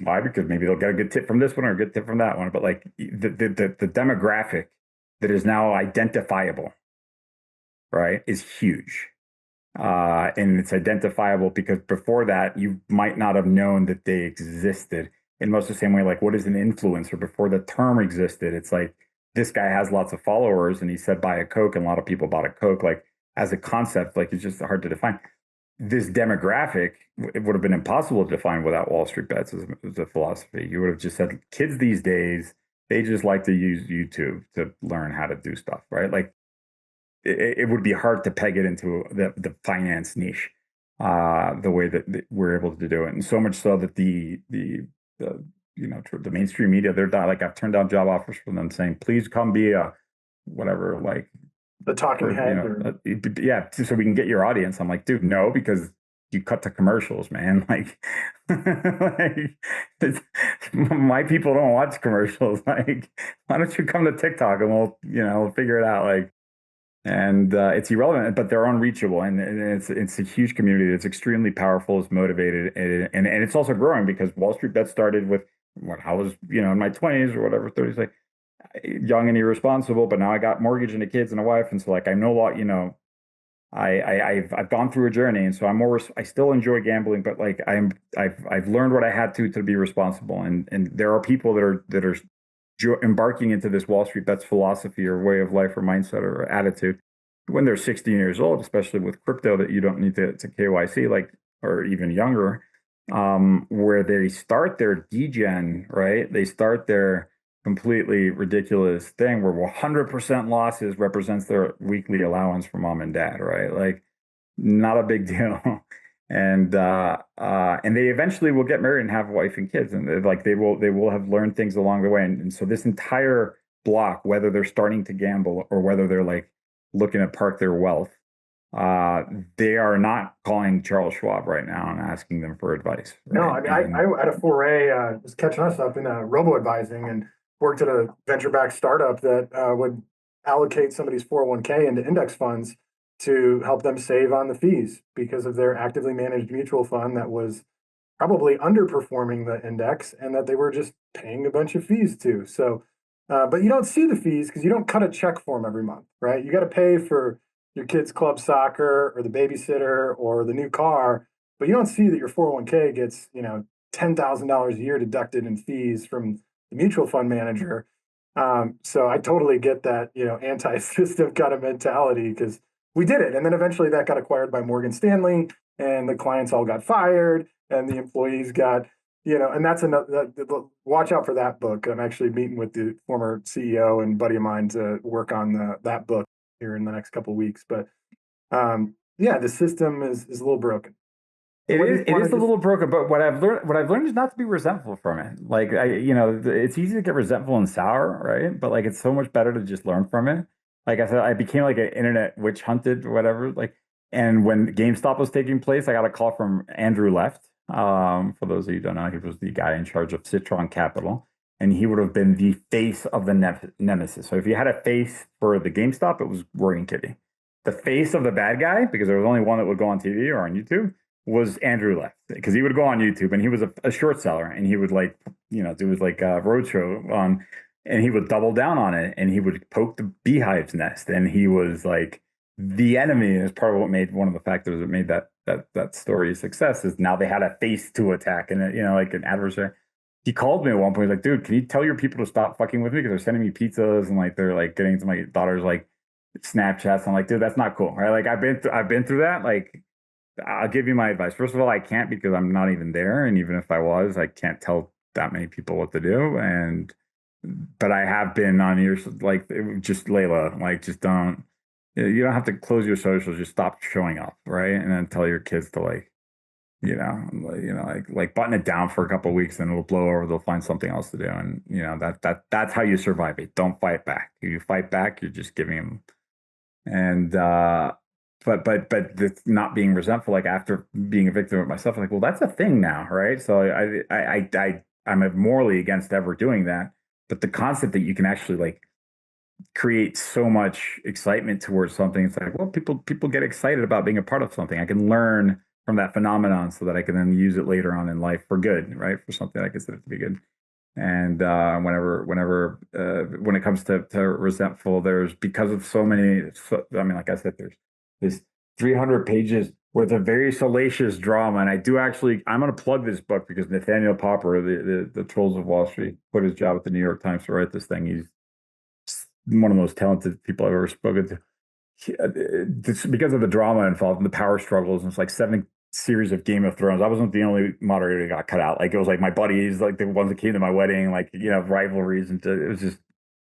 Why? Because maybe they'll get a good tip from this one or a good tip from that one. But like the demographic that is now identifiable, right, is huge. And it's identifiable because before that, you might not have known that they existed in much the same way. Like, what is an influencer? Before the term existed, it's like this guy has lots of followers and he said buy a Coke, and a lot of people bought a Coke. Like, as a concept, like it's just hard to define. This demographic, it would have been impossible to define without Wall Street Bets as a philosophy. You would have just said kids these days, they just like to use YouTube to learn how to do stuff, right? Like, it would be hard to peg it into the finance niche, the way that we're able to do it, and so much so that the mainstream media, they're not, like, I've turned down job offers from them saying, please come be a whatever, like, the talking head. yeah, so we can get your audience. I'm like, dude, no, because you cut to commercials, man. Like, my people don't watch commercials. Like, why don't you come to TikTok and we'll figure it out. Like, and it's irrelevant, but they're unreachable, and it's a huge community that's extremely powerful, it's motivated, and it's also growing because Wall Street Bets started with what I was, in my 20s or whatever, 30s, like young and irresponsible, but now I got mortgage and kids and a wife, and so like I know a lot, I've gone through a journey, and so I still enjoy gambling, but like I've learned what I had to be responsible, and there are people that are embarking into this Wall Street Bets philosophy or way of life or mindset or attitude when they're 16 years old, especially with crypto that you don't need to KYC, like, or even younger, where they start their degen, right? They start their completely ridiculous thing where 100% losses represents their weekly allowance for mom and dad, right? Like, not a big deal. And they eventually will get married and have a wife and kids, and they will have learned things along the way. And so this entire block, whether they're starting to gamble or whether they're like looking to park their wealth, they are not calling Charles Schwab right now and asking them for advice. No, Right? I mean, I had a foray, was catching us up in robo advising and worked at a venture backed startup that would allocate somebody's 401k into index funds. to help them save on the fees because of their actively managed mutual fund that was probably underperforming the index and that they were just paying a bunch of fees to. So, but you don't see the fees because you don't cut a check for them every month, right? You got to pay for your kid's club soccer or the babysitter or the new car, but you don't see that your 401k gets, $10,000 a year deducted in fees from the mutual fund manager. So I totally get that, anti-system kind of mentality because we did it. And then eventually that got acquired by Morgan Stanley and the clients all got fired and the employees got, and that's another, watch out for that book. I'm actually meeting with the former CEO and buddy of mine to work on that book here in the next couple of weeks. But yeah, the system is a little broken. It is a little broken, but what I've learned is not to be resentful from it. Like it's easy to get resentful and sour, right? But like it's so much better to just learn from it. Like I said, I became like an internet witch hunted or whatever. Like, and when GameStop was taking place, I got a call from Andrew Left. For those of you who don't know, he was the guy in charge of Citron Capital, and he would have been the face of the nemesis. So if you had a face for the GameStop, it was Roaring Kitty. The face of the bad guy, because there was only one that would go on TV or on YouTube, was Andrew Left, because he would go on YouTube and he was a short seller and he would do his roadshow on, and he would double down on it and he would poke the beehive's nest, and he was like the enemy. Is part of what made one of the factors that made that story a success. Is now they had a face to attack and like an adversary. He called me at one point. He's like, dude, can you tell your people to stop fucking with me because they're sending me pizzas and like they're like getting into my daughter's like Snapchats. I'm like, dude, that's not cool, right? Like I've been through that. Like, I'll give you my advice. First of all, I can't because I'm not even there, and even if I was, I can't tell that many people what to do. But I have been on your like just Layla, like just don't. You don't have to close your socials. Just stop showing up, right? And then tell your kids to like button it down for a couple of weeks, and it'll blow over. They'll find something else to do, and that's how you survive it. Don't fight back. If you fight back, you're just giving them. And but it's not being resentful. Like after being a victim of myself, I'm like, well, that's a thing now, right? So I'm morally against ever doing that. But the concept that you can actually like create so much excitement towards something, it's like, well, people get excited about being a part of something. I can learn from that phenomenon so that I can then use it later on in life for good, right? For something I consider to be good. And when it comes to resentful, there's because of so many. Like I said, there's this 300 pages worth of very salacious drama, and I'm going to plug this book because Nathaniel Popper, the Trolls of Wall Street, quit his job at the New York Times to write this thing. He's one of the most talented people I've ever spoken to. Because of the drama involved and the power struggles, and it's like 7 series of Game of Thrones. I wasn't the only moderator that got cut out. Like it was like my buddies, like the ones that came to my wedding, like rivalries, and it was just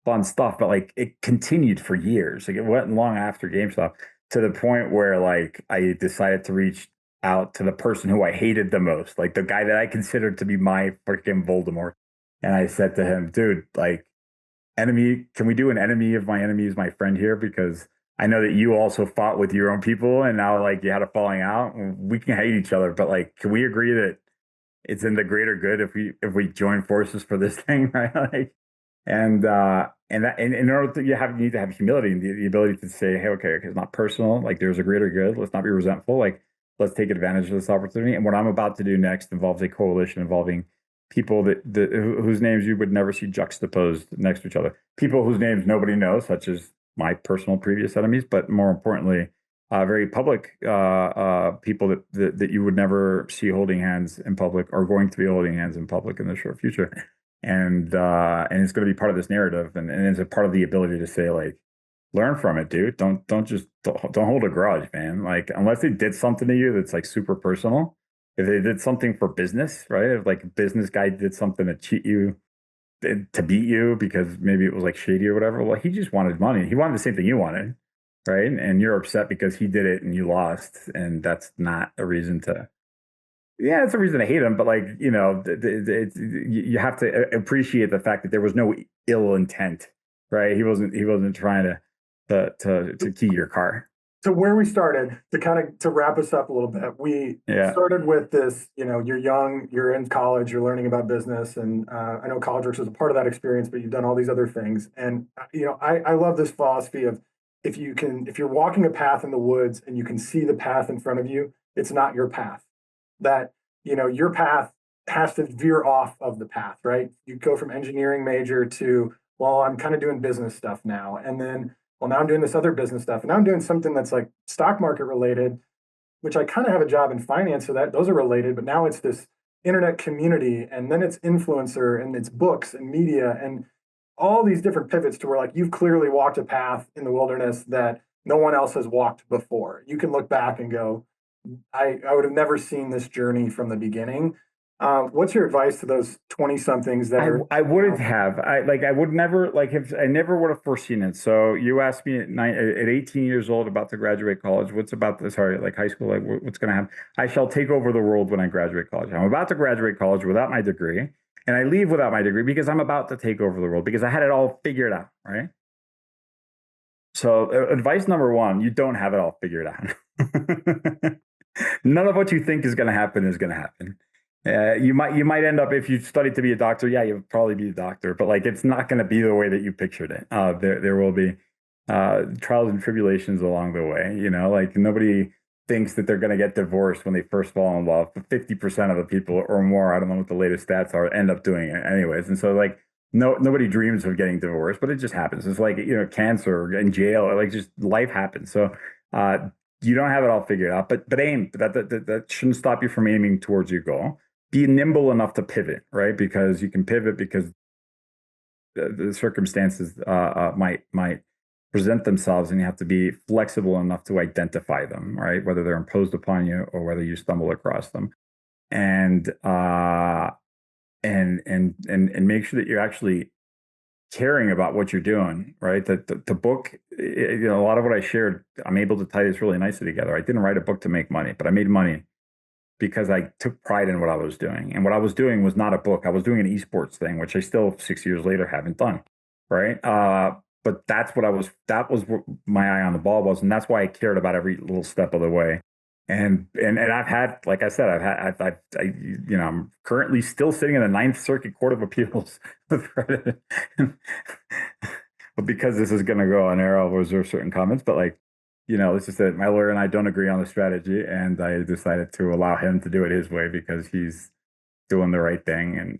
fun stuff. But like it continued for years. Like it went long after GameStop to the point where like I decided to reach out to the person who I hated the most, like the guy that I considered to be my freaking Voldemort. And I said to him, dude, like enemy, can we do an enemy of my enemy is my friend here? Because I know that you also fought with your own people and now like you had a falling out. We can hate each other, but like, can we agree that it's in the greater good if we join forces for this thing, right? Like, and in order to you need to have humility and the ability to say, hey, okay, it's not personal. Like there's a greater good. Let's not be resentful. Like let's take advantage of this opportunity. And what I'm about to do next involves a coalition involving people whose names you would never see juxtaposed next to each other. People whose names nobody knows, such as my personal previous enemies, but more importantly, very public people that you would never see holding hands in public are going to be holding hands in public in the short future. And it's going to be part of this narrative, and it's a part of the ability to say, like, learn from it, dude. Don't hold a grudge, man. Like, unless they did something to you that's like super personal. If they did something for business, right? If like a business guy did something to cheat you, to beat you because maybe it was like shady or whatever. Well, he just wanted money. He wanted the same thing you wanted, right? And you're upset because he did it and you lost, and that's not a reason to. Yeah, it's a reason to hate him, but like you have to appreciate the fact that there was no ill intent, right? He wasn't trying to key your car. So where we started to wrap us up a little bit, we started with this, you're young, you're in college, you're learning about business. And I know CollegeWorks is a part of that experience, but you've done all these other things. And, I love this philosophy of if you're walking a path in the woods and you can see the path in front of you, it's not your path. That, your path has to veer off of the path, right? You go from engineering major to, well, I'm kind of doing business stuff now. And then, well, now I'm doing this other business stuff. And now I'm doing something that's like stock market related, which I kind of have a job in finance, so that those are related, but now it's this internet community, and then it's influencer, and it's books and media, and all these different pivots to where like you've clearly walked a path in the wilderness that no one else has walked before. You can look back and go, I would have never seen this journey from the beginning. What's your advice to those 20 somethings that I wouldn't have. I would never if I never would have foreseen it. So you asked me at 18 years old about to graduate college. What's about this? Sorry, like high school, like what's going to happen? I shall take over the world when I graduate college. I'm about to graduate college without my degree, and I leave without my degree because I'm about to take over the world because I had it all figured out, right? So advice number one, you don't have it all figured out. None of what you think is going to happen is going to happen. You might end up, if you studied to be a doctor, yeah, you'll probably be a doctor, but like it's not going to be the way that you pictured it. There will be trials and tribulations along the way. Like nobody thinks that they're going to get divorced when they first fall in love, but 50% of the people or more, I don't know what the latest stats are, end up doing it anyways. And so like nobody dreams of getting divorced, but it just happens. It's like cancer and jail, like just life happens. So you don't have it all figured out, but aim. That shouldn't stop you from aiming towards your goal. Be nimble enough to pivot, right? Because you can pivot because the circumstances might present themselves, and you have to be flexible enough to identify them, right? Whether they're imposed upon you or whether you stumble across them, and make sure that you're actually caring about what you're doing, right? That the book, a lot of what I shared, I'm able to tie this really nicely together. I didn't write a book to make money, but I made money because I took pride in what I was doing. And what I was doing was not a book. I was doing an esports thing, which I still 6 years later haven't done, right? But that was what my eye on the ball was, and that's why I cared about every little step of the way. And I've had, like I said, I'm currently still sitting in the Ninth Circuit Court of Appeals with Reddit. But because this is going to go on air, I'll reserve certain comments. But let's just say my lawyer and I don't agree on the strategy, and I decided to allow him to do it his way because he's doing the right thing. And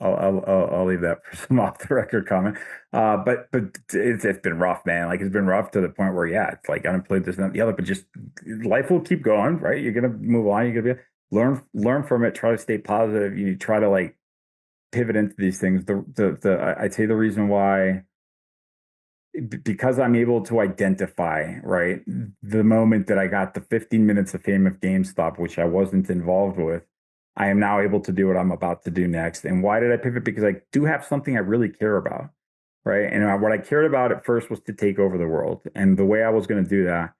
I'll leave that for some off the record comment. But it's been rough, man. Like it's been rough to the point where it's like unemployed, this and that, the other. But just life will keep going, right? You're gonna move on. You're gonna learn from it. Try to stay positive. You try to like pivot into these things. I'd say the reason why, because I'm able to identify, right, the moment that I got the 15 minutes of fame of GameStop, which I wasn't involved with, I am now able to do what I'm about to do next. And why did I pivot? Because I do have something I really care about, right? And what I cared about at first was to take over the world. And the way I was going to do that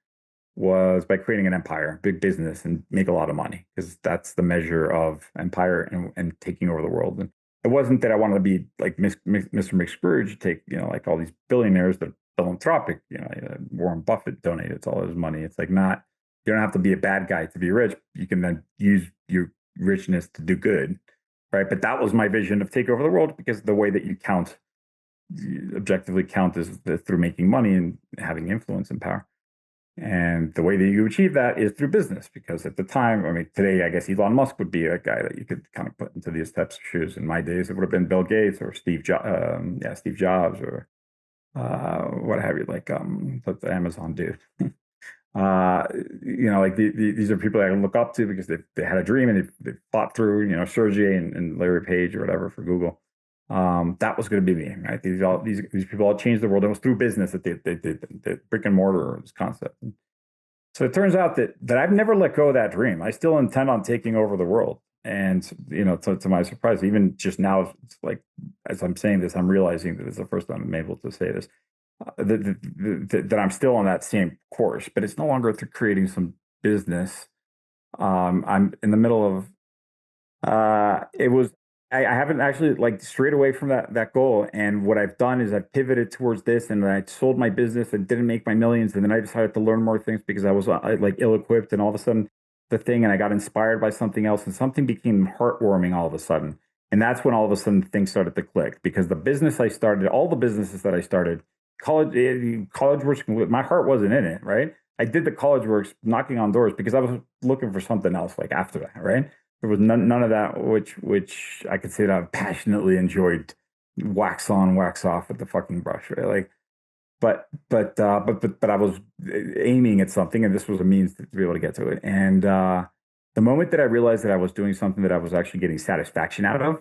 was by creating an empire, big business, and make a lot of money, because that's the measure of empire and taking over the world. And it wasn't that I wanted to be like Mr. McScrooge, take, like all these billionaires that are philanthropic, Warren Buffett donated all his money. It's like not, you don't have to be a bad guy to be rich. You can then use your richness to do good, right? But that was my vision of take over the world, because the way that you objectively count is through making money and having influence and power. And the way that you achieve that is through business, because at the time, I mean, today, I guess Elon Musk would be a guy that you could kind of put into these types of shoes. In my days, it would have been Bill Gates or Steve Jobs, or what have you, like what the Amazon dude. Like these are people that I can look up to because they had a dream and they fought through, Sergey and Larry Page or whatever for Google. That was going to be me, right? These people all changed the world. It was through business that they the brick and mortar, this concept. So it turns out that I've never let go of that dream. I still intend on taking over the world. And, to my surprise, even just now, it's like, as I'm saying this, I'm realizing that it's the first time I'm able to say this, that I'm still on that same course, but it's no longer through creating some business. I'm in the middle of, I haven't actually like strayed away from that goal. And what I've done is I've pivoted towards this, and I sold my business and didn't make my millions. And then I decided to learn more things because I was like ill-equipped, and all of a sudden and I got inspired by something else, and something became heartwarming all of a sudden. And that's when all of a sudden things started to click, because the business I started, all the businesses that I started, college works, my heart wasn't in it, right? I did the college works knocking on doors because I was looking for something else like after that, right? There was none of that, which I could say that I passionately enjoyed, wax on, wax off with the fucking brush, right? Like, but I was aiming at something, and this was a means to be able to get to it. And the moment that I realized that I was doing something that I was actually getting satisfaction out of,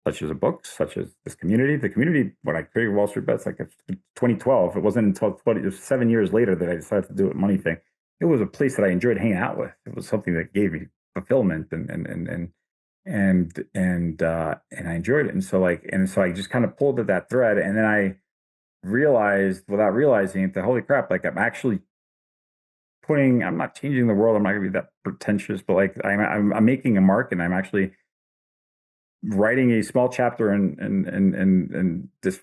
such as a book, such as this community. The community, when I created Wall Street Bets, like 2012, it wasn't until it was 7 years later that I decided to do it money thing. It was a place that I enjoyed hanging out with. It was something that gave me fulfillment and I enjoyed it. And so I just kind of pulled at that thread, and then I realized, without realizing it, that holy crap, like I'm not changing the world. I'm not gonna be that pretentious, but like I'm making a mark, and I'm actually writing a small chapter in this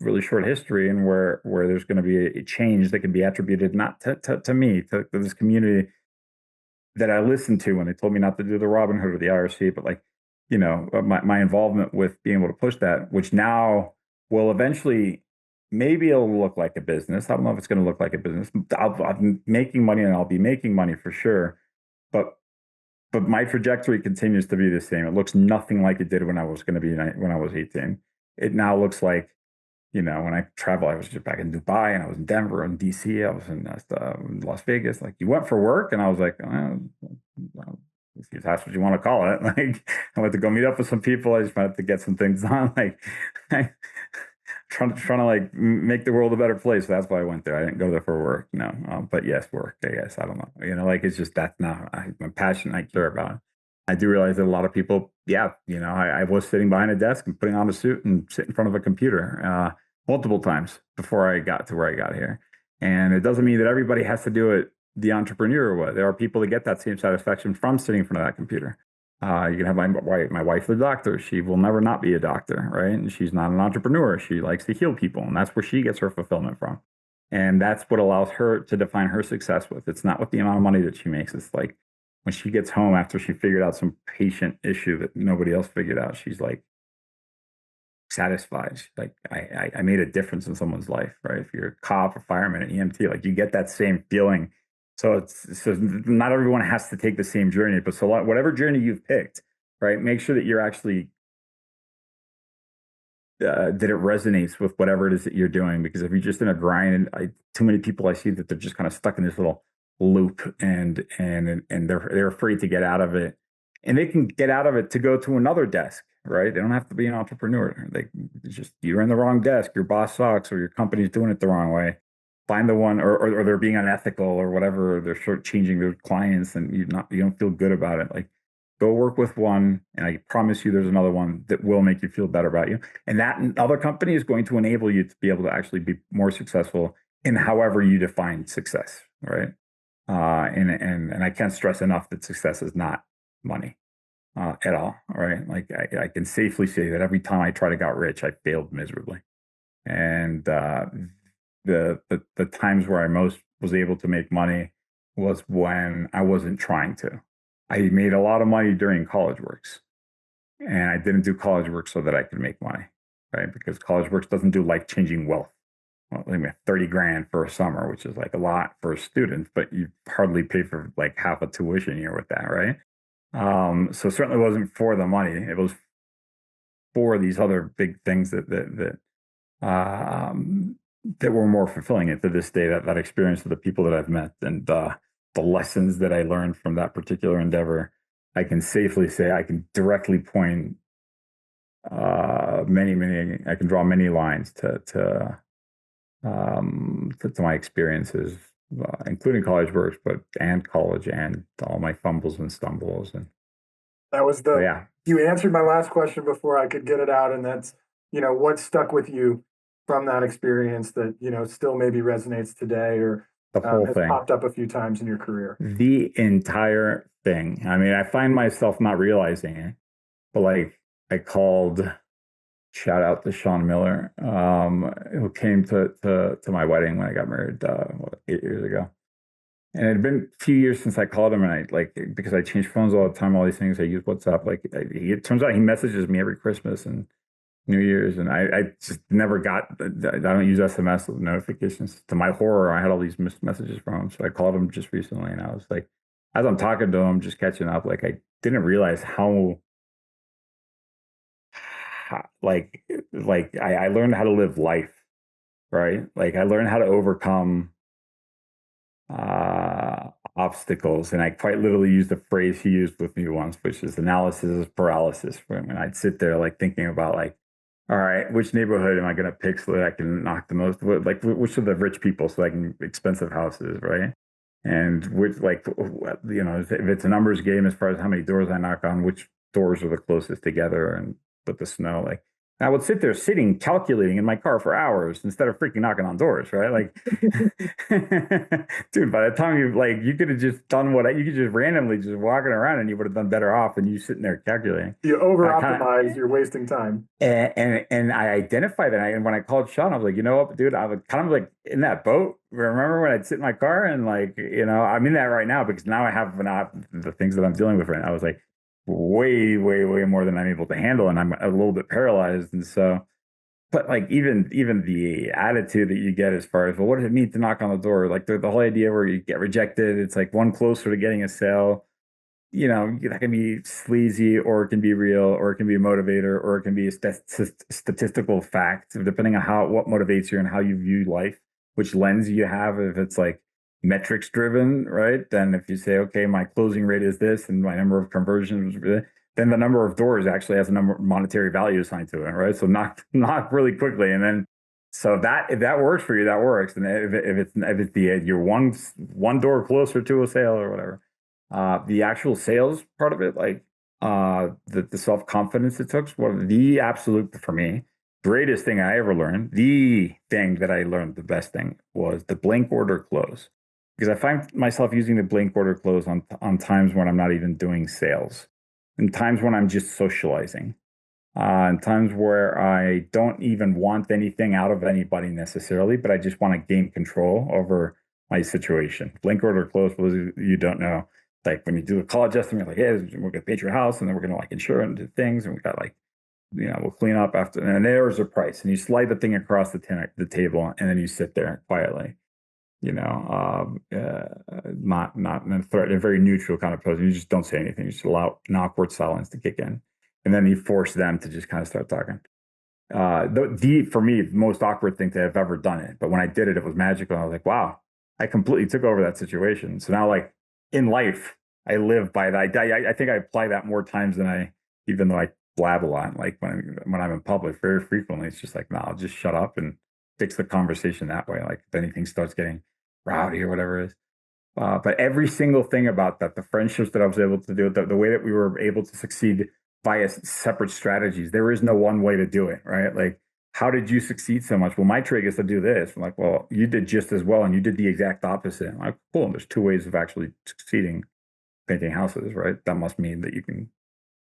really short history, and where there's going to be a change that can be attributed not to me, to this community that I listened to when they told me not to do the Robin Hood or the IRC, but like, my involvement with being able to push that, which now will eventually, maybe it'll look like a business. I don't know if it's going to look like a business. I'm making money, and I'll be making money for sure, but my trajectory continues to be the same. It looks nothing like it did when I was 18. It now looks like, when I travel, I was just back in Dubai, and I was in Denver and DC. I was in Las Vegas. Like, you went for work, and I was like, if that's what you want to call it. Like, I went to go meet up with some people. I just wanted to get some things done. Like, trying to like make the world a better place. That's why I went there. I didn't go there for work. No, but yes, work. I guess, I don't know. Like, it's just, that's not my passion. I care about it. I do realize that a lot of people, I was sitting behind a desk and putting on a suit and sit in front of a computer multiple times before I got to where I got here. And it doesn't mean that everybody has to do it the entrepreneurial way. There are people that get that same satisfaction from sitting in front of that computer. You can have my wife, the doctor. She will never not be a doctor, right? And she's not an entrepreneur. She likes to heal people, and that's where she gets her fulfillment from. And that's what allows her to define her success with. It's not with the amount of money that she makes. It's like when she gets home after she figured out some patient issue that nobody else figured out, she's like satisfied. She's like, I made a difference in someone's life, right? If you're a cop, a fireman, an EMT, like, you get that same feeling. So not everyone has to take the same journey, but whatever journey you've picked, right? Make sure that you're actually that it resonates with whatever it is that you're doing. Because if you're just in a grind, and too many people I see that they're just kind of stuck in this little loop, and they're afraid to get out of it. And they can get out of it to go to another desk, right? They don't have to be an entrepreneur. You're in the wrong desk. Your boss sucks, or your company's doing it the wrong way. Find the one, or they're being unethical or whatever. They're shortchanging their clients, and you don't feel good about it. Like, go work with one, and I promise you, there's another one that will make you feel better about you. And that other company is going to enable you to be able to actually be more successful in however you define success, right? And I can't stress enough that success is not money at all, right? Like, I can safely say that every time I tried to get rich, I failed miserably. And the times where I most was able to make money was when I wasn't trying to. I made a lot of money during college works, and I didn't do college work so that I could make money, right? Because college works doesn't do life-changing wealth. Well, I mean, 30 grand for a summer, which is like a lot for a student, but you hardly pay for like half a tuition year with that, right? So certainly wasn't for the money. It was for these other big things that were more fulfilling. And to this day, that experience of the people that I've met, and the lessons that I learned from that particular endeavor, I can safely say I can directly point many. I can draw many lines to my experiences, including college works, and college, and all my fumbles and stumbles. And that was you answered my last question before I could get it out, and that's, what stuck with you from that experience that, still maybe resonates today, or the whole has thing popped up a few times in your career. The entire thing. I mean, I find myself not realizing it, but like, I called, shout out to Sean Miller, who came to my wedding when I got married 8 years ago. And it had been a few years since I called him, and because I change phones all the time, all these things, I use WhatsApp. It turns out he messages me every Christmas and New Year's, and I just never got. I don't use SMS notifications. To my horror, I had all these missed messages from him. So I called him just recently, and I was like, as I'm talking to him, just catching up, like I didn't realize I learned how to live life, right? Like I learned how to overcome obstacles, and I quite literally used the phrase he used with me once, which is analysis paralysis. When I'd sit there like thinking about like, all right, which neighborhood am I going to pick so that I can knock the most, like which of the rich people so I can expensive houses, right? And which, like, if it's a numbers game as far as how many doors I knock on, which doors are the closest together, and with the snow, like I would sit there calculating in my car for hours instead of freaking knocking on doors, right? Like, dude, by the time you could have just done you could just randomly just walking around and you would have done better off than you sitting there calculating. You over optimize, you're wasting time. And I identified that. And when I called Sean, I was like, you know what, dude, I was kind of like in that boat. Remember when I'd sit in my car and I'm in that right now because now I have the things that I'm dealing with right now. I was like, way, way, way more than I'm able to handle, and I'm a little bit paralyzed. And so, but like even the attitude that you get as far as, well, what does it mean to knock on the door? Like the whole idea where you get rejected, it's like one closer to getting a sale. That can be sleazy, or it can be real, or it can be a motivator, or it can be a statistical fact, depending on what motivates you and how you view life, which lens you have. If it's like metrics driven, right? Then if you say, okay, my closing rate is this and my number of conversions, then the number of doors actually has a number of monetary value assigned to it, right? So knock really quickly. And then, so if that works for you, that works. And if you're one door closer to a sale or whatever, the actual sales part of it, like the self-confidence it took, one of the absolute, for me, greatest thing I ever learned. The thing that I learned, the best thing, was the blank order close. Because I find myself using the blank order close on times when I'm not even doing sales, and times when I'm just socializing, and times where I don't even want anything out of anybody necessarily, but I just want to gain control over my situation. Blank order close, for those of you don't know, like when you do a college estimate, like, hey, we're going to paint your house, and then we're going to like insure it and do things, and we got like, we'll clean up after, and there's a price, and you slide the thing across the table, and then you sit there quietly. Not in a very neutral kind of pose. You just don't say anything. You just allow an awkward silence to kick in, and then you force them to just kind of start talking. For me, the most awkward thing to have ever done it. But when I did it, it was magical. I was like, wow, I completely took over that situation. So now, like in life, I live by that. I think I apply that more times than even though I blab a lot. Like when I'm in public, very frequently, it's just like, no, I'll just shut up and fix the conversation that way. Like if anything starts getting rowdy or whatever it is. But every single thing about that, the friendships that I was able to do, the way that we were able to succeed via separate strategies, there is no one way to do it, right? Like, how did you succeed so much? Well, my trick is to do this. I'm like, well, you did just as well, and you did the exact opposite. I'm like, cool, and there's two ways of actually succeeding painting houses, right? That must mean that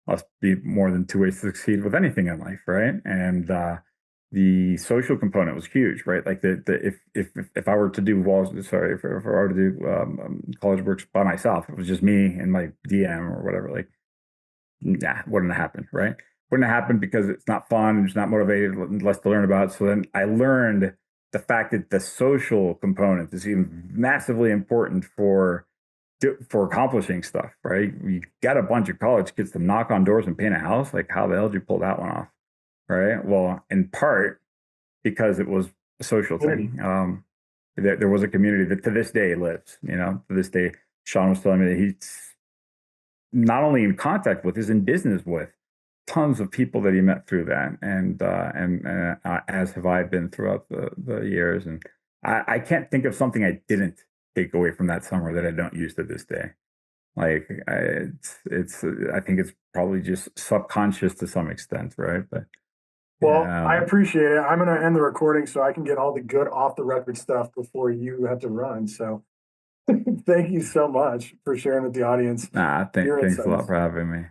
must be more than two ways to succeed with anything in life, right? And the social component was huge, right? Like if I were to do if I were to do college works by myself, it was just me and my DM or whatever. Like, nah, wouldn't have happened, right? Wouldn't have happened because it's not fun, it's not motivated, less to learn about. So then I learned the fact that the social component is even massively important for accomplishing stuff, right? You got a bunch of college kids to knock on doors and paint a house. Like, how the hell did you pull that one off? Right. Well, in part because it was a social thing. There was a community that to this day lives, to this day. Sean was telling me that he's not only in contact with, is in business with tons of people that he met through that. And as have I been throughout the years. And I can't think of something I didn't take away from that summer that I don't use to this day. Like I think it's probably just subconscious to some extent, right? But well, I appreciate it. I'm going to end the recording so I can get all the good off the record stuff before you have to run. So thank you so much for sharing with the audience. Thanks a lot for having me.